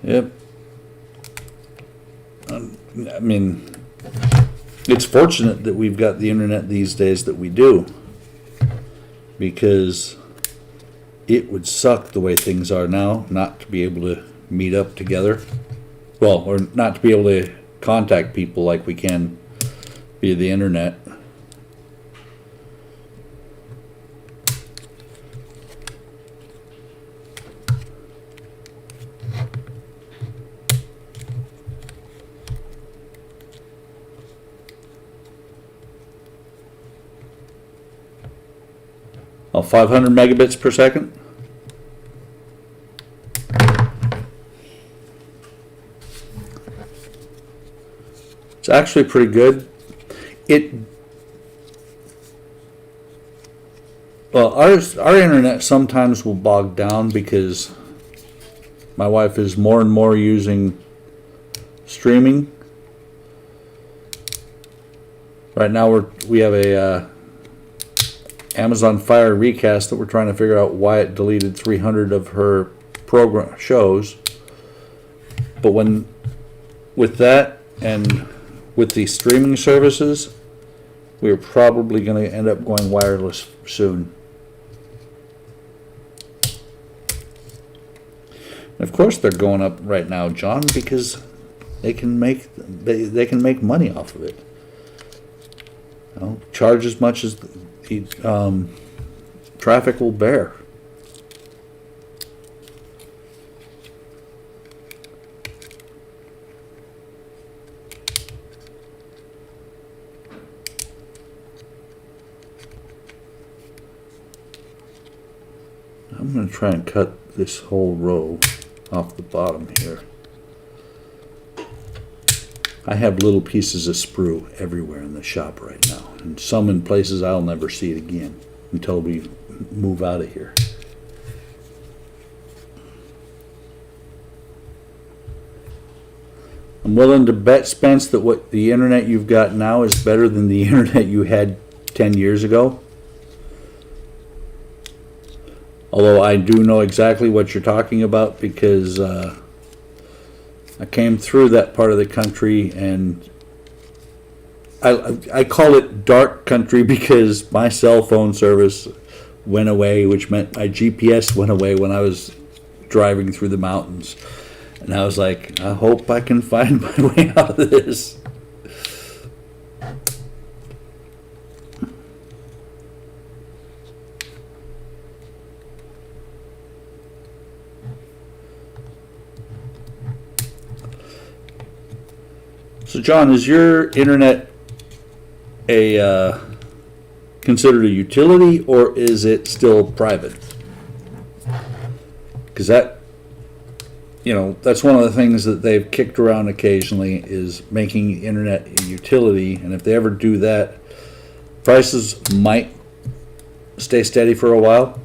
Yep. I mean, it's fortunate that we've got the internet these days that we do, because it would suck the way things are now not to be able to meet up together. Well, or not to be able to contact people like we can via the internet. Oh, 500 megabits per second. It's actually pretty good. it well, our internet sometimes will bog down because my wife is more and more using streaming. Right now we have a Amazon Fire recast that we're trying to figure out why it deleted 300 of her program shows. But with that and with the streaming services, we're probably going to end up going wireless soon. And of course they're going up right now, John, because they can make money off of it. You know, charge as much as the traffic will bear. I'm going to try and cut this whole row off the bottom here. I have little pieces of sprue everywhere in the shop right now, and some in places I'll never see it again until we move out of here. I'm willing to bet, Spence, that what the internet you've got now is better than the internet you had 10 years ago. Although I do know exactly what you're talking about because I came through that part of the country, and I call it dark country because my cell phone service went away, which meant my GPS went away when I was driving through the mountains. And I was like, I hope I can find my way out of this. So, John, is your internet considered a utility, or is it still private? Because that's one of the things that they've kicked around occasionally is making the internet a utility, and if they ever do that, prices might stay steady for a while.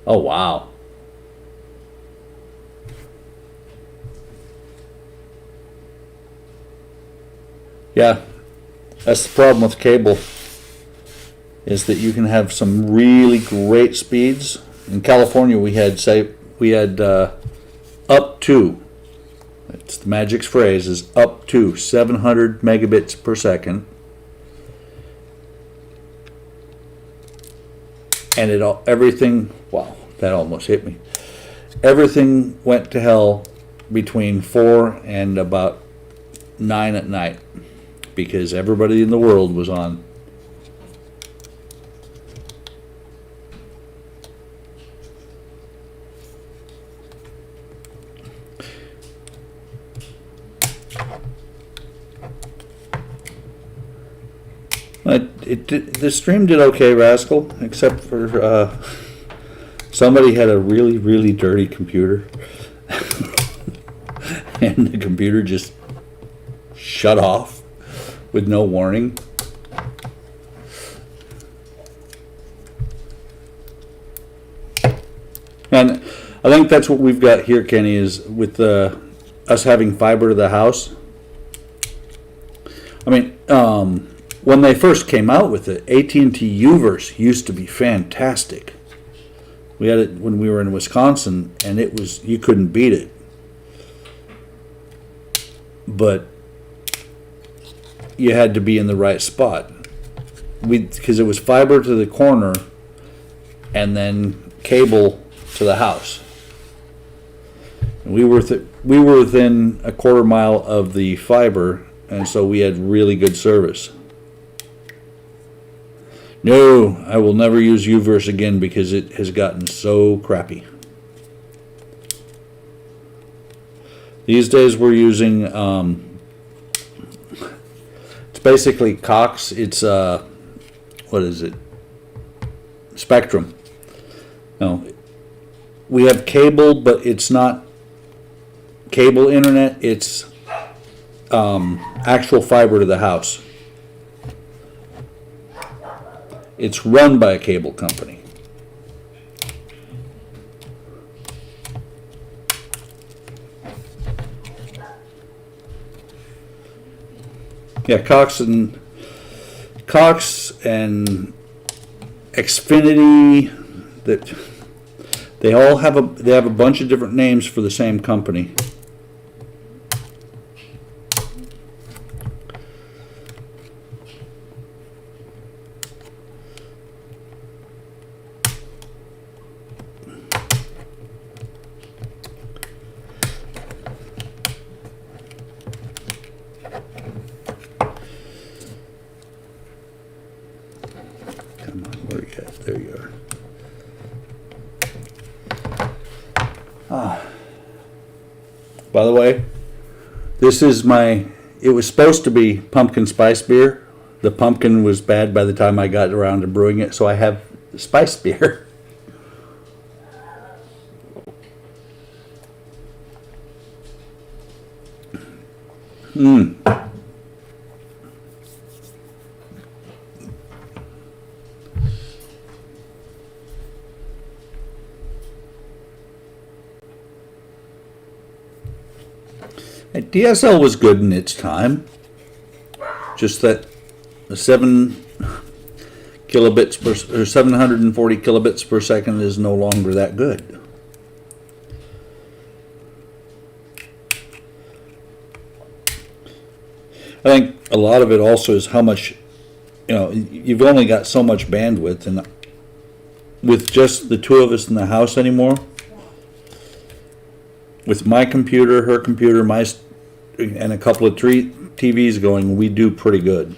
Oh, wow. Yeah, that's the problem with cable, is that you can have some really great speeds. In California, we had up to, it's the magic phrase, is up to 700 megabits per second. And everything, wow, that almost hit me. Everything went to hell between 4 and about 9 at night because everybody in the world was on. The stream did okay, Rascal, except for somebody had a really, really dirty computer. And the computer just shut off with no warning. And I think that's what we've got here, Kenny, is with us having fiber to the house. I mean, when they first came out with it, AT&T U-verse used to be fantastic. We had it when we were in Wisconsin, and you couldn't beat it. But you had to be in the right spot. Because it was fiber to the corner and then cable to the house. And we were within a quarter mile of the fiber, and so we had really good service. No, I will never use U-verse again because it has gotten so crappy. These days we're using, it's basically Cox. It's, what is it? Spectrum. No, we have cable, but it's not cable internet. It's actual fiber to the house. It's run by a cable company. Yeah, Cox and Xfinity, that they all have a bunch of different names for the same company. Come on, where are you at? There you are. By the way, this is it was supposed to be pumpkin spice beer. The pumpkin was bad by the time I got around to brewing it, so I have spice beer. DSL was good in its time. Just that the 7 kilobits per, or 740 kilobits per second is no longer that good. I think a lot of it also is how much, you've only got so much bandwidth, and with just the two of us in the house anymore, with my computer, her computer, and a couple of TVs going, we do pretty good.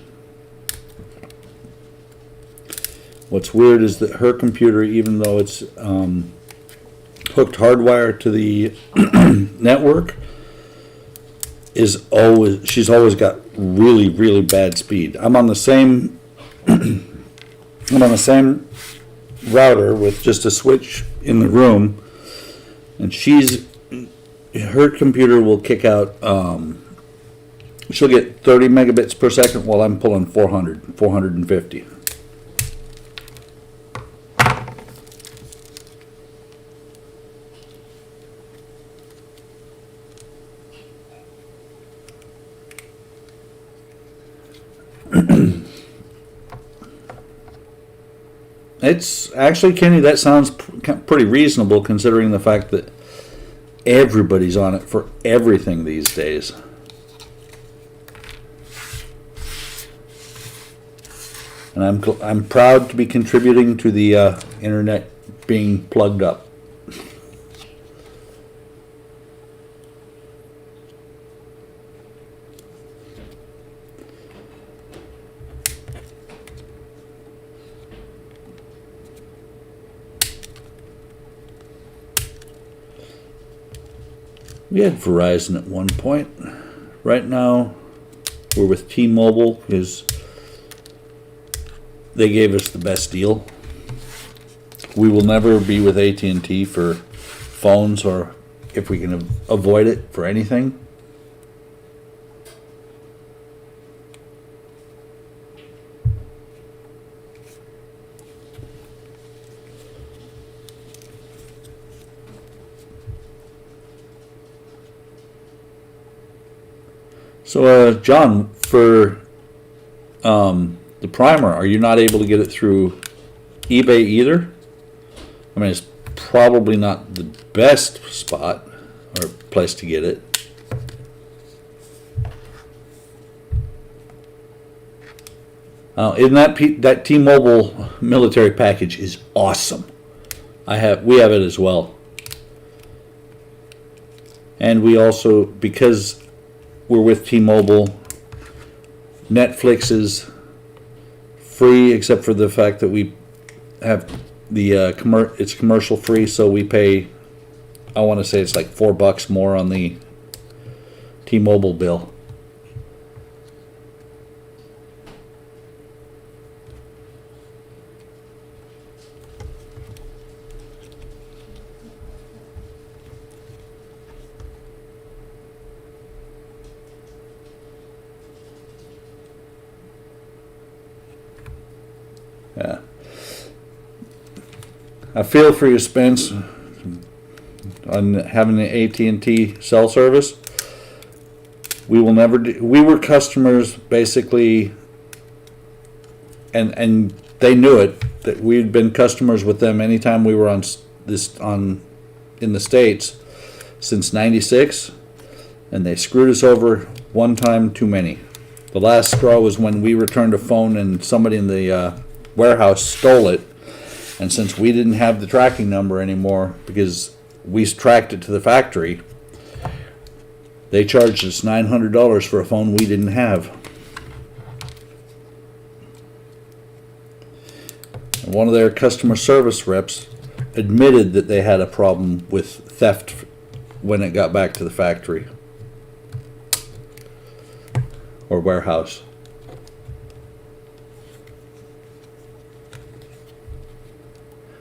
What's weird is that her computer, even though it's hooked hardwire to the network, she's always got really, really bad speed. I'm on the same router with just a switch in the room, and her computer will kick out, she'll get 30 megabits per second while I'm pulling 450. It's actually, Kenny, that sounds pretty reasonable considering the fact that everybody's on it for everything these days. And I'm proud to be contributing to the internet being plugged up. We had Verizon at one point. Right now, we're with T-Mobile because they gave us the best deal. We will never be with AT&T for phones, or if we can avoid it, for anything. So, John, for the primer, are you not able to get it through eBay either? I mean, it's probably not the best spot or place to get it. And that T-Mobile military package is awesome. We have it as well, and we also, because we're with T-Mobile, Netflix is free except for the fact that we have it's commercial free, so we pay, I want to say it's like $4 more on the T-Mobile bill. I feel for you, Spence, on having the AT&T cell service. We will never do, we were customers basically, and they knew it, that we'd been customers with them anytime we were in the States since '96, and they screwed us over one time too many. The last straw was when we returned a phone and somebody in the warehouse stole it, and since we didn't have the tracking number anymore because we tracked it to the factory, they charged us $900 for a phone we didn't have. And one of their customer service reps admitted that they had a problem with theft when it got back to the factory or warehouse.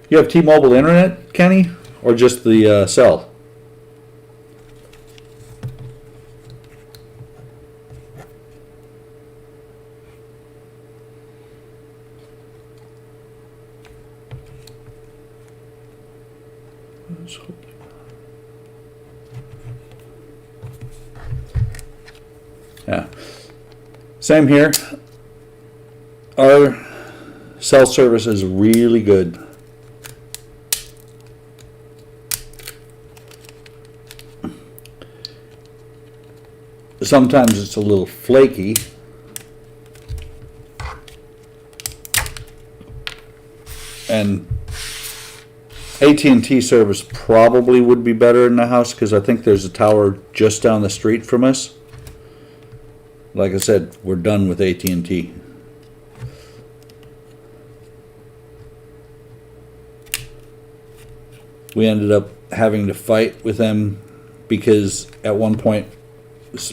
You have T-Mobile internet, Kenny, or just the cell? Yeah. Same here. Our cell service is really good. Sometimes it's a little flaky. And AT&T service probably would be better in the house because I think there's a tower just down the street from us. Like I said, we're done with AT&T. We ended up having to fight with them because at one point,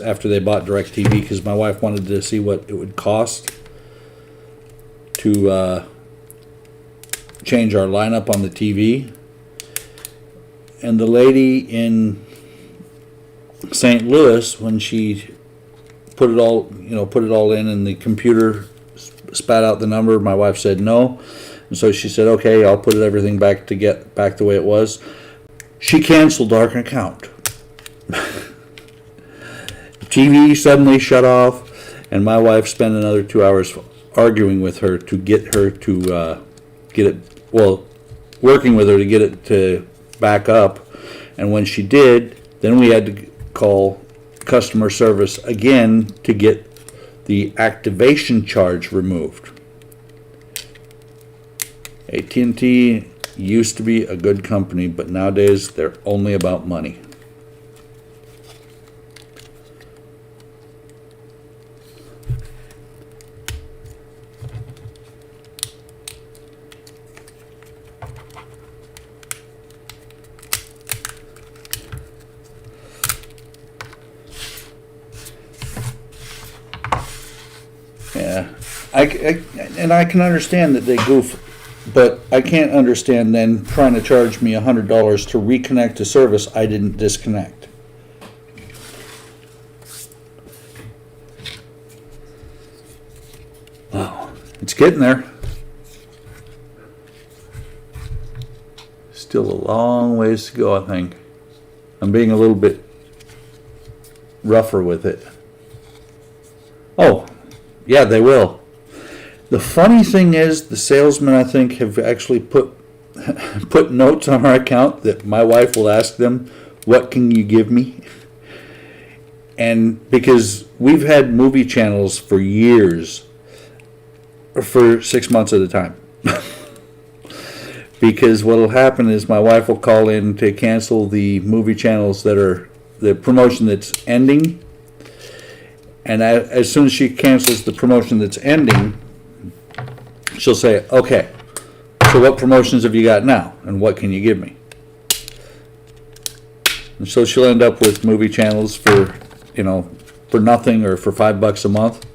after they bought DirecTV, because my wife wanted to see what it would cost to change our lineup on the TV. And the lady in St. Louis, when she put it all in, and the computer spat out the number, my wife said no, and so she said, okay, I'll put everything back to get back the way it was. She canceled our account. TV suddenly shut off, and my wife spent another 2 hours arguing with her to get her to working with her to get it to back up. And when she did, then we had to call customer service again to get the activation charge removed. AT&T used to be a good company, but nowadays they're only about money. Yeah, I can understand that they goof, but I can't understand then trying to charge me $100 to reconnect a service I didn't disconnect. Wow, it's getting there. Still a long ways to go, I think. I'm being a little bit rougher with it. Oh, yeah, they will. The funny thing is, the salesmen, I think, have actually put notes on our account that my wife will ask them, what can you give me? And because we've had movie channels for years, for 6 months at a time. Because what will happen is my wife will call in to cancel the movie channels that are the promotion that's ending. And as soon as she cancels the promotion that's ending, she'll say, okay, so what promotions have you got now? And what can you give me? And so she'll end up with movie channels for nothing or for $5 a month.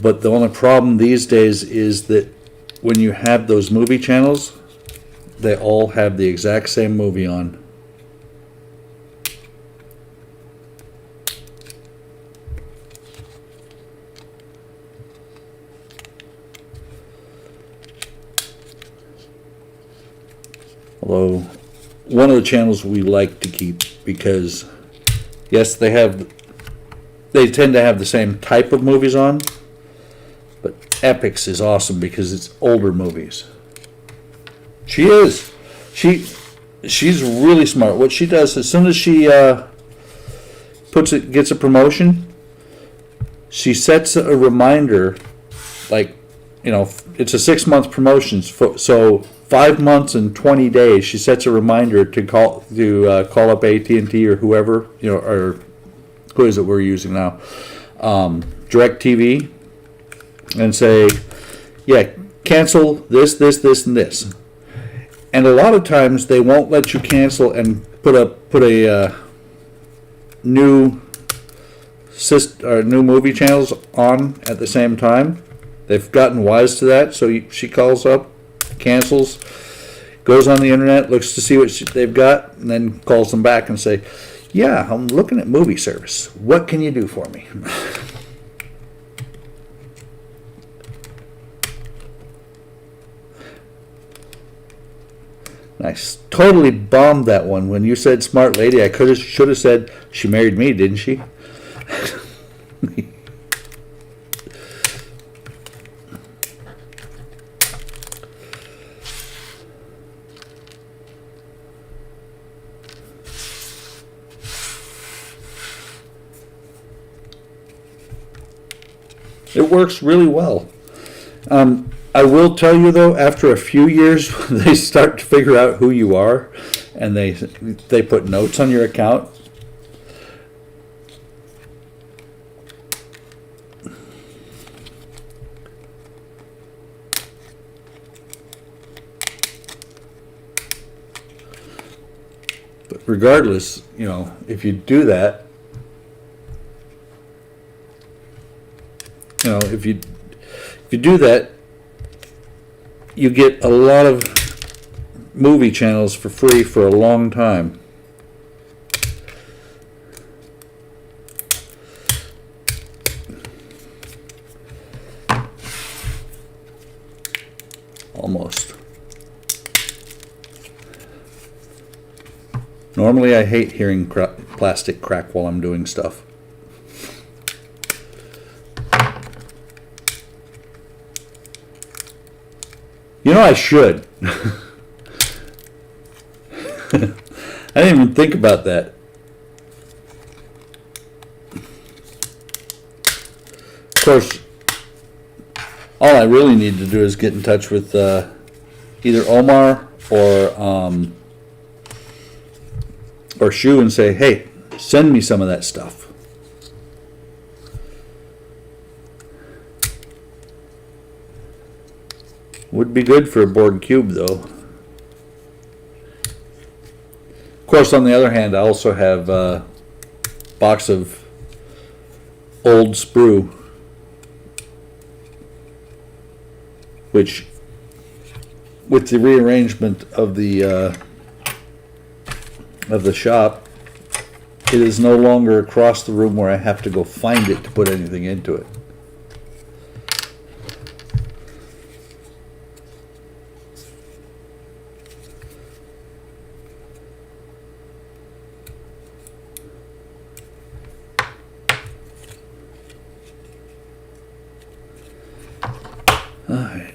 But the only problem these days is that when you have those movie channels, they all have the exact same movie on. Although, one of the channels we like to keep because, yes, they tend to have the same type of movies on, but Epix is awesome because it's older movies. She is. She's really smart. What she does, as soon as she gets a promotion, she sets a reminder, like, it's a 6-month promotion, so 5 months and 20 days. She sets a reminder to call up AT&T or whoever, or who is it we're using now, DirecTV, and say, yeah, cancel this, and this. And a lot of times they won't let you cancel and put a new movie channels on at the same time. They've gotten wise to that, so she calls up, cancels, goes on the internet, looks to see what they've got, and then calls them back and say, yeah, I'm looking at movie service. What can you do for me? I totally bombed that one. When you said smart lady, I should have said she married me, didn't she? It works really well. I will tell you though, after a few years, they start to figure out who you are, and they put notes on your account. But regardless, if you do that, if you do that, you get a lot of movie channels for free for a long time. Almost. Normally I hate hearing plastic crack while I'm doing stuff. I should. I didn't even think about that. Of course, all I really need to do is get in touch with either Omar or Shu and say, hey, send me some of that stuff. Would be good for a board cube, though. Of course, on the other hand, I also have a box of old sprue, which, with the rearrangement of the shop, it is no longer across the room where I have to go find it to put anything into it. All right.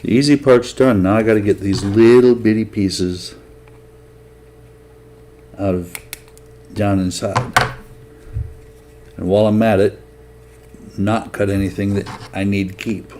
The easy part's done. Now I got to get these little bitty pieces down inside. And while I'm at it, not cut anything that I need to keep.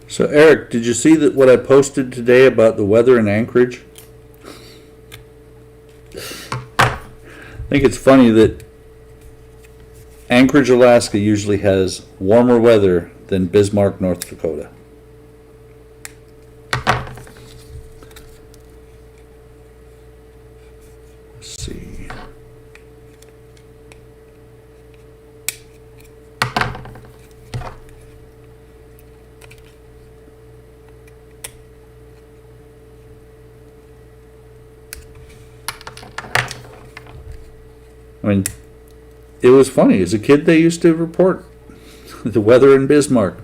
So Eric, did you see that what I posted today about the weather in Anchorage? I think it's funny that Anchorage, Alaska usually has warmer weather than Bismarck, North Dakota. Let's see. I mean, it was funny. As a kid, they used to report the weather in Bismarck,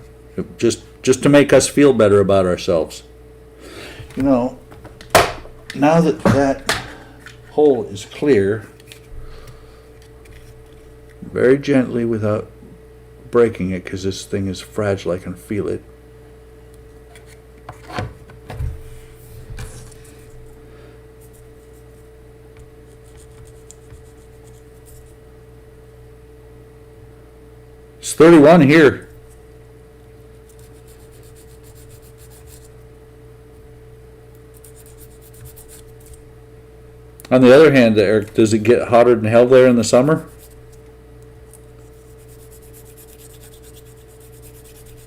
just to make us feel better about ourselves. You know, now that that hole is clear, very gently without breaking it, because this thing is fragile, I can feel it. It's 31 here. On the other hand, Eric, does it get hotter than hell there in the summer?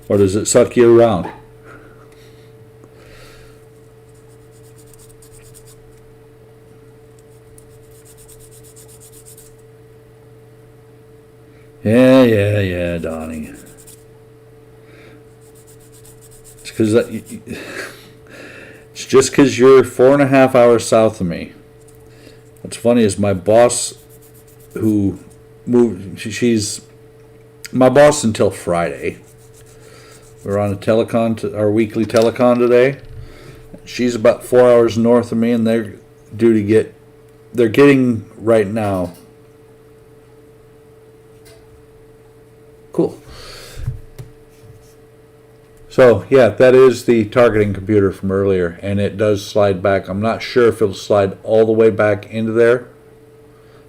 Or does it suck you around? Yeah, Donnie. It's because it's just because you're 4.5 hours south of me. What's funny is my boss, who moved, she's my boss until Friday. We're on a telecon, our weekly telecon today. She's about 4 hours north of me, and they're getting right now. Cool. So, yeah, that is the targeting computer from earlier, and it does slide back. I'm not sure if it'll slide all the way back into there.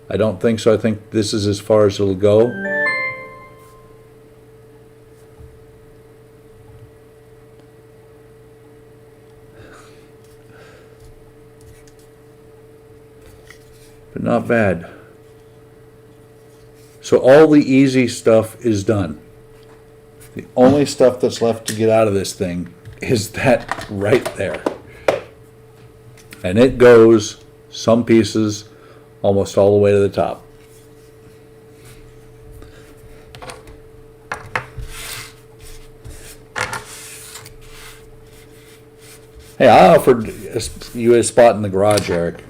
I don't think so. I think this is as far as it'll go. But not bad. So all the easy stuff is done. The only stuff that's left to get out of this thing is that right there. And it goes, some pieces, almost all the way to the top. Hey, I offered you a spot in the garage, Eric.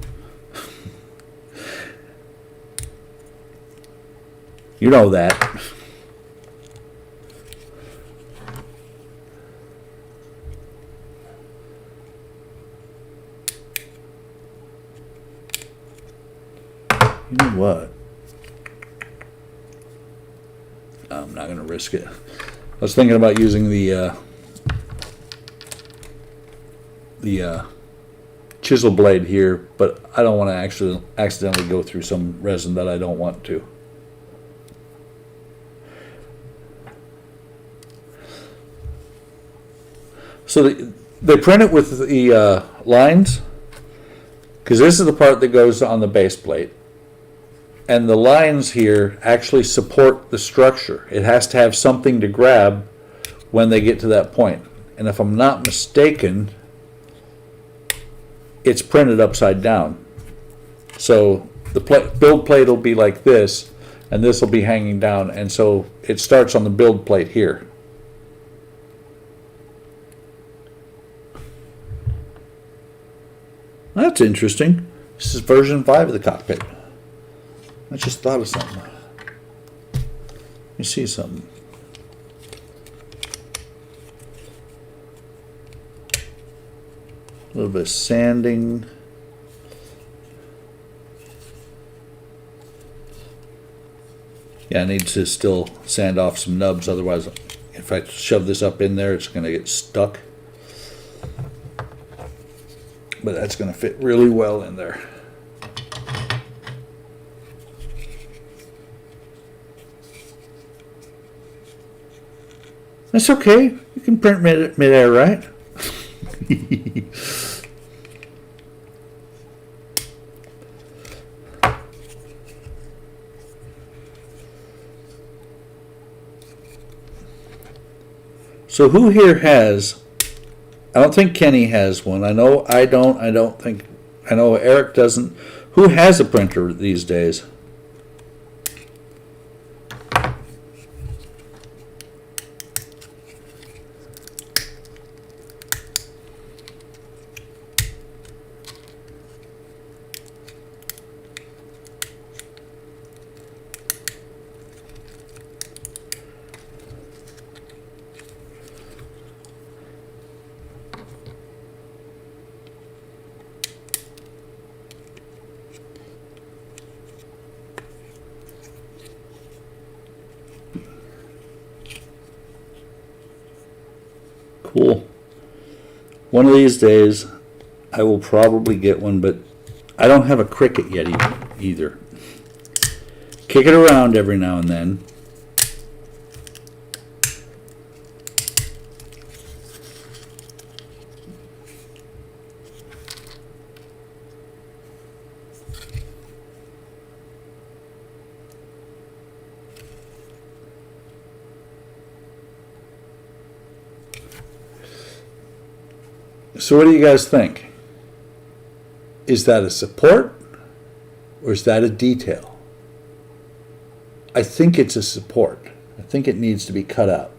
You know that. You know what? I'm not going to risk it. I was thinking about using the chisel blade here, but I don't want to actually accidentally go through some resin that I don't want to. So they print it with the lines, because this is the part that goes on the base plate. And the lines here actually support the structure. It has to have something to grab when they get to that point. And if I'm not mistaken, it's printed upside down. So the build plate will be like this, and this will be hanging down. And so it starts on the build plate here. That's interesting. This is version 5 of the cockpit. I just thought of something. Let me see something. A little bit of sanding. Yeah, I need to still sand off some nubs, otherwise if I shove this up in there, it's going to get stuck. But that's going to fit really well in there. That's okay. You can print mid-air, right? So who here has, I don't think Kenny has one. I know I don't think, I know Eric doesn't. Who has a printer these days? Cool. One of these days, I will probably get one, but I don't have a Cricut yet either. Kick it around every now and then. So what do you guys think? Is that a support or is that a detail? I think it's a support. I think it needs to be cut out.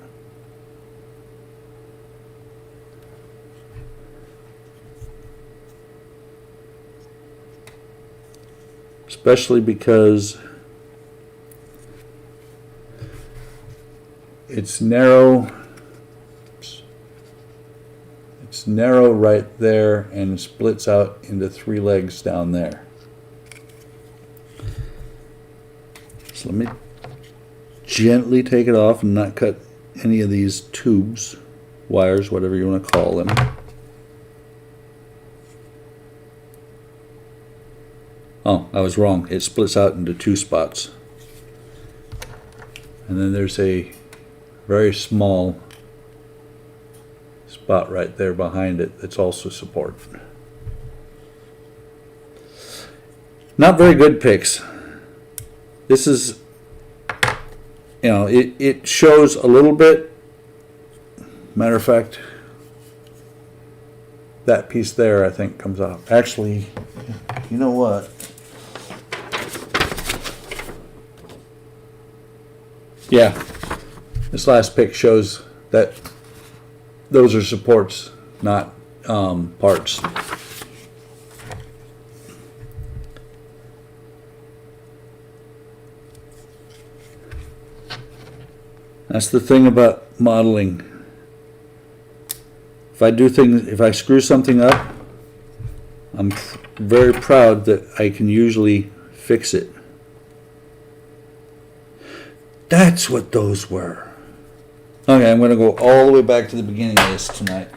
Especially because it's narrow. It's narrow right there and splits out into 3 legs down there. So let me gently take it off and not cut any of these tubes, wires, whatever you want to call them. Oh, I was wrong. It splits out into 2 spots. And then there's a very small spot right there behind it that's also support. Not very good picks. This is, you know, it shows a little bit. Matter of fact, that piece there I think comes off. Actually, you know what? Yeah, this last pick shows that those are supports, not parts. That's the thing about modeling. If I screw something up, I'm very proud that I can usually fix it. That's what those were. Okay, I'm going to go all the way back to the beginning of this tonight.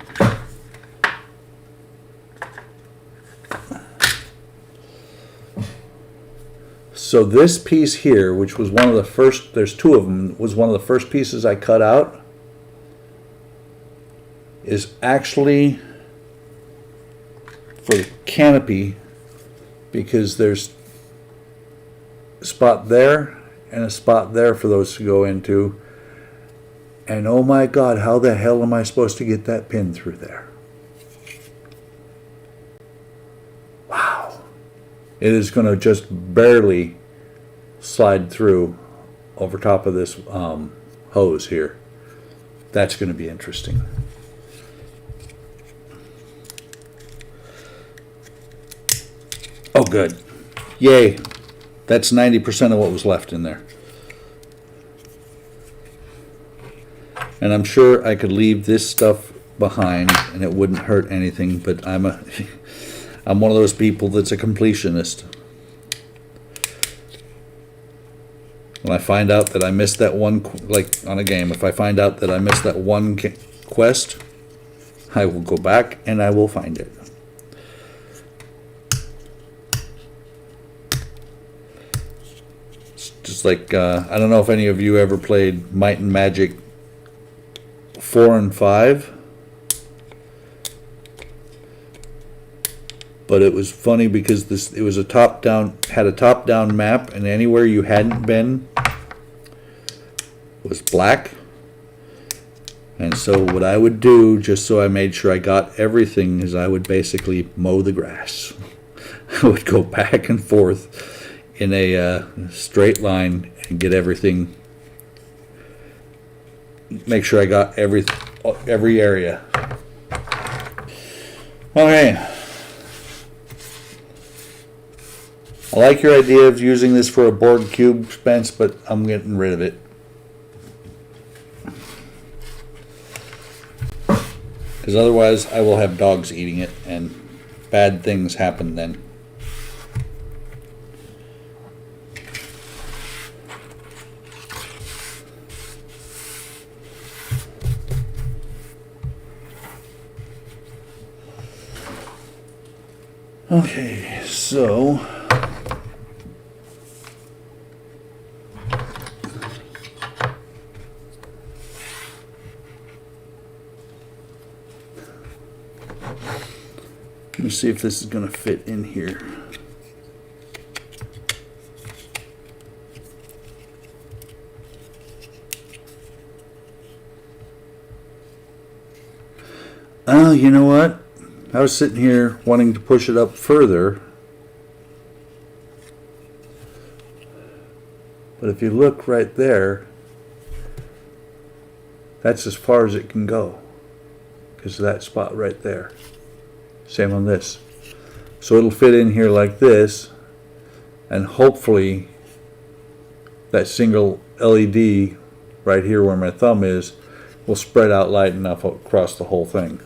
So this piece here, which was one of the first, there's 2 of them, was one of the first pieces I cut out, is actually for the canopy, because there's a spot there and a spot there for those to go into. And oh my God, how the hell am I supposed to get that pin through there? Wow. It is going to just barely slide through over top of this hose here. That's going to be interesting. Oh, good. Yay. That's 90% of what was left in there. And I'm sure I could leave this stuff behind and it wouldn't hurt anything, but I'm one of those people that's a completionist. When I find out that I missed that one, like on a game, if I find out that I missed that one quest, I will go back and I will find it. It's just like, I don't know if any of you ever played Might and Magic 4 and 5. But it was funny because it was a had a top-down map, and anywhere you hadn't been was black. And so what I would do, just so I made sure I got everything, is I would basically mow the grass. I would go back and forth in a straight line and get everything, make sure I got every area. Okay. I like your idea of using this for a board cube, Spence, but I'm getting rid of it. Because otherwise I will have dogs eating it and bad things happen then. Okay, so let me see if this is going to fit in here. Oh, you know what? I was sitting here wanting to push it up further. But if you look right there, that's as far as it can go. Because of that spot right there. Same on this. So it'll fit in here like this, and hopefully that single LED right here where my thumb is will spread out light enough across the whole thing.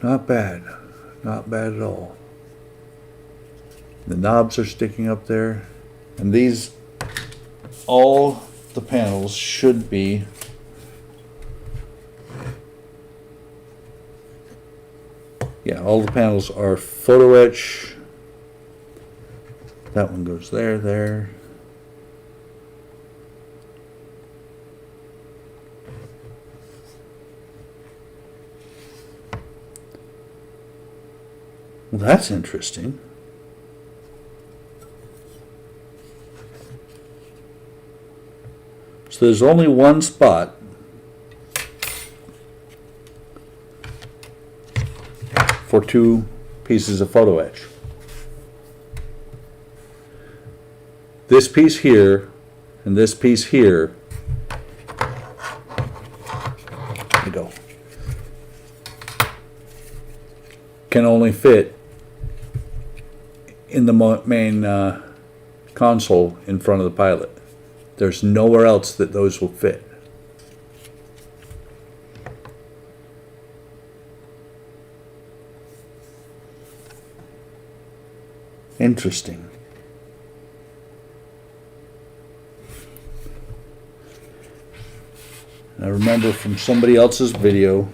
Not bad. Not bad at all. The knobs are sticking up there, and these, all the panels should be all the panels are photo etch. That one goes there, there. Well, that's interesting. So there's only one spot for 2 pieces of photo etch. This piece here and this piece here, there you go, can only fit in the main console in front of the pilot. There's nowhere else that those will fit. Interesting. I remember from somebody else's video,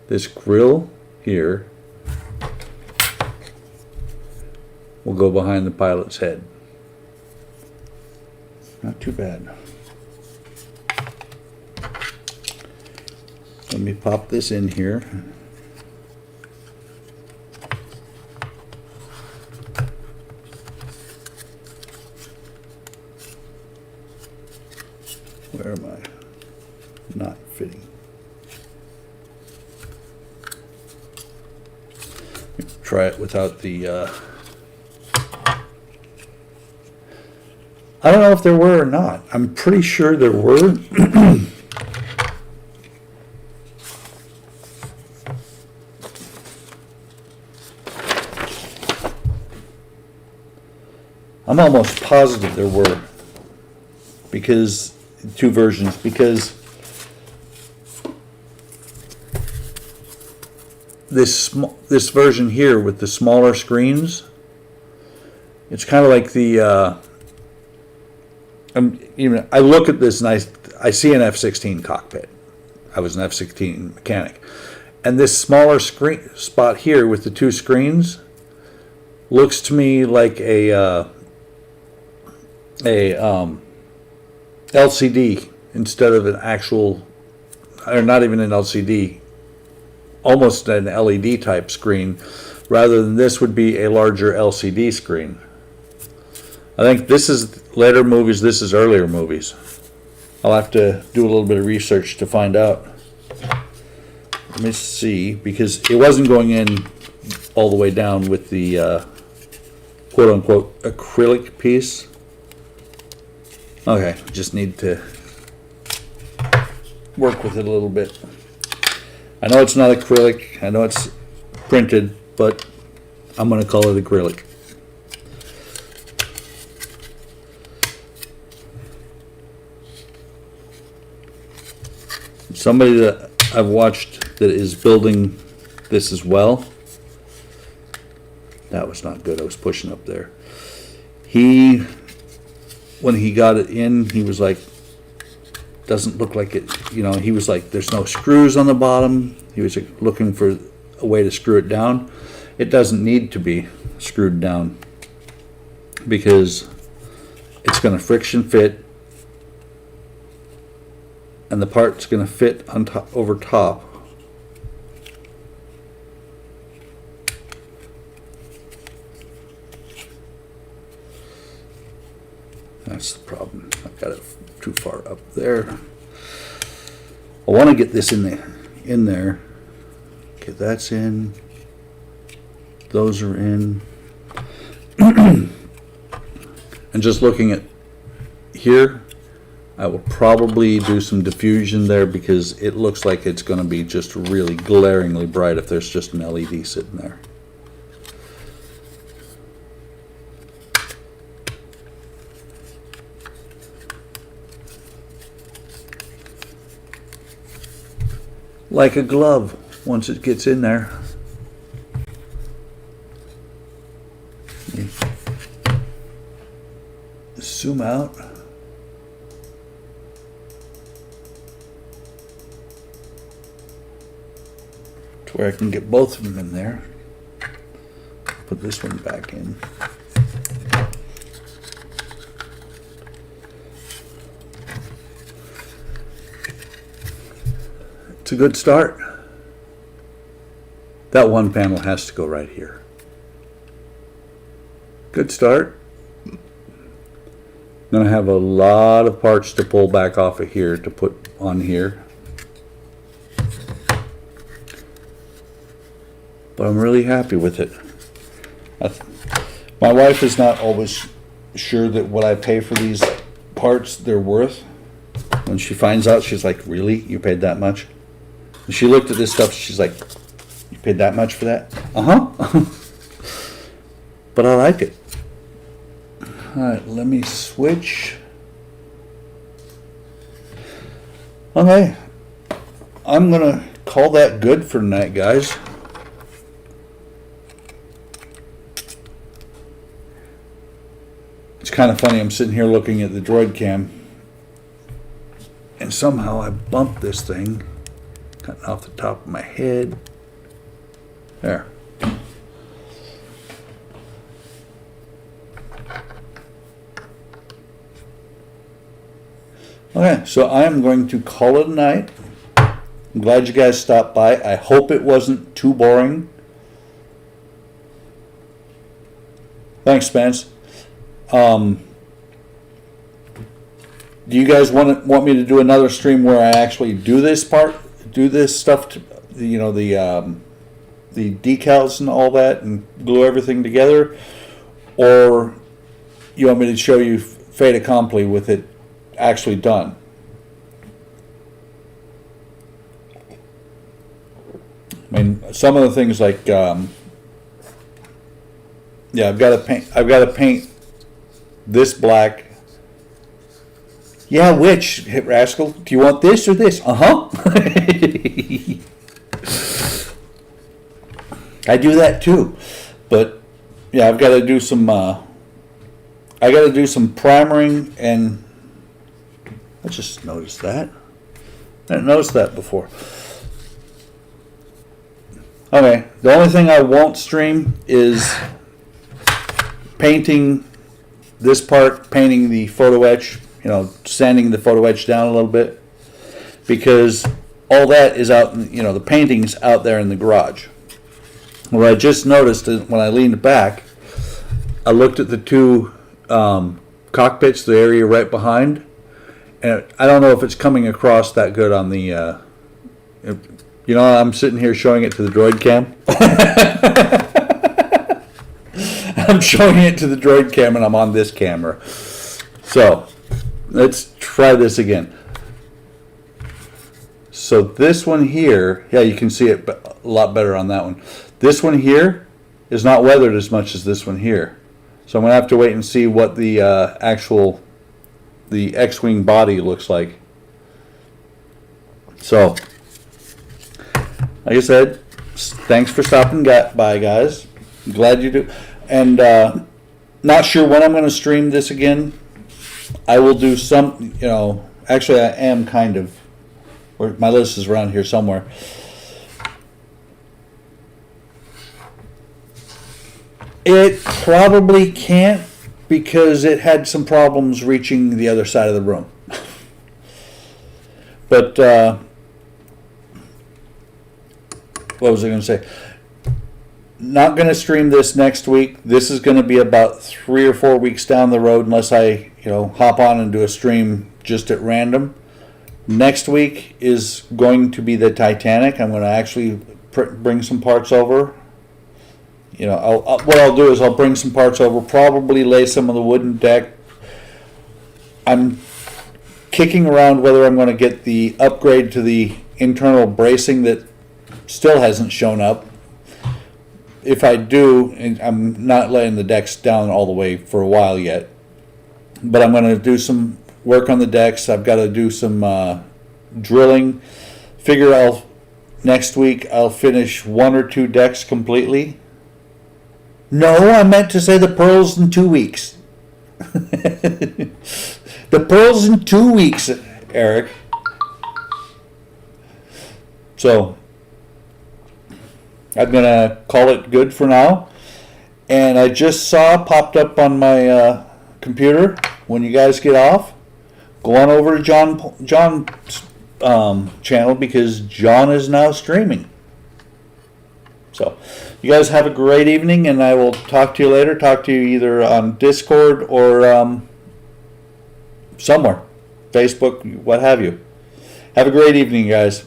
this grill here will go behind the pilot's head. Not too bad. Let me pop this in here. Where am I? Not fitting. Try it without the I don't know if there were or not. I'm pretty sure there were. I'm almost positive there were, because 2 versions, because this version here with the smaller screens, it's kind of like the I look at this and I see an F-16 cockpit. I was an F-16 mechanic, and this smaller screen spot here with the 2 screens looks to me like a a LCD instead of an actual, or not even an LCD, almost an LED type screen, rather than this would be a larger LCD screen. I think this is later movies, this is earlier movies. I'll have to do a little bit of research to find out. Let me see, because it wasn't going in all the way down with the quote-unquote acrylic piece. Okay, just need to work with it a little bit. I know it's not acrylic, I know it's printed, but I'm going to call it acrylic. Somebody that I've watched that is building this as well. That was not good. I was pushing up there. When he got it in, he was like, doesn't look like it, he was like, there's no screws on the bottom. He was like, looking for a way to screw it down. It doesn't need to be screwed down because it's going to friction fit, and the part's going to fit on top, over top. That's the problem. I've got it too far up there. I want to get this in there. Okay, that's in. Those are in. And just looking at here, I will probably do some diffusion there because it looks like it's going to be just really glaringly bright if there's just an LED sitting there. Like a glove once it gets in there. Zoom out. To where I can get both of them in there. Put this one back in. It's a good start. That one panel has to go right here. Good start. I'm going to have a lot of parts to pull back off of here to put on here. But I'm really happy with it. My wife is not always sure that what I pay for these parts they're worth. When she finds out, she's like, really? You paid that much? And she looked at this stuff, she's like, you paid that much for that? Uh-huh. But I like it. Alright, let me switch. Okay. I'm gonna call that good for tonight, guys. It's kind of funny, I'm sitting here looking at the droid cam, and somehow I bumped this thing, cutting off the top of my head. There. Okay, so I am going to call it a night. I'm glad you guys stopped by. I hope it wasn't too boring. Thanks, Spence. Do you guys want me to do another stream where I actually do this stuff, the decals and all that, and glue everything together, or you want me to show you fait accompli with it actually done? I mean, some of the things like, I've got to paint this black. Yeah, which, Hit Rascal? Do you want this or this? Uh-huh. I do that too. But yeah, I've got to do some primering, and I just noticed that. I didn't notice that before. Okay, the only thing I won't stream is painting this part painting the photo etch, sanding the photo etch down a little bit, because all that is out, the painting's out there in the garage. What I just noticed is when I leaned back, I looked at the two cockpits, the area right behind, and I don't know if it's coming across that good on the, I'm sitting here showing it to the droid cam. I'm showing it to the droid cam and I'm on this camera. So, let's try this again. So this one here, yeah, you can see it a lot better on that one. This one here is not weathered as much as this one here. So I'm going to have to wait and see what the the X-Wing body looks like. So, like I said, thanks for stopping by, guys. Glad you do. And not sure when I'm going to stream this again. I will do some, actually I am kind of, my list is around here somewhere. It probably can't, because it had some problems reaching the other side of the room. But, what was I going to say? Not going to stream this next week. This is going to be about 3 or 4 weeks down the road, unless I, hop on and do a stream just at random. Next week is going to be the Titanic. I'm going to actually bring some parts over. What I'll do is I'll bring some parts over, probably lay some of the wooden deck. I'm kicking around whether I'm going to get the upgrade to the internal bracing that still hasn't shown up. If I do, and I'm not laying the decks down all the way for a while yet, but I'm going to do some work on the decks. I've got to do some drilling. Figure next week I'll finish 1 or 2 decks completely. No, I meant to say the pearls in 2 weeks. The pearls in 2 weeks, Eric. So, I'm going to call it good for now. And I just saw popped up on my computer, when you guys get off, go on over to John's channel, because John is now streaming. So, you guys have a great evening, and I will talk to you later. Talk to you either on Discord or somewhere. Facebook, what have you. Have a great evening, guys.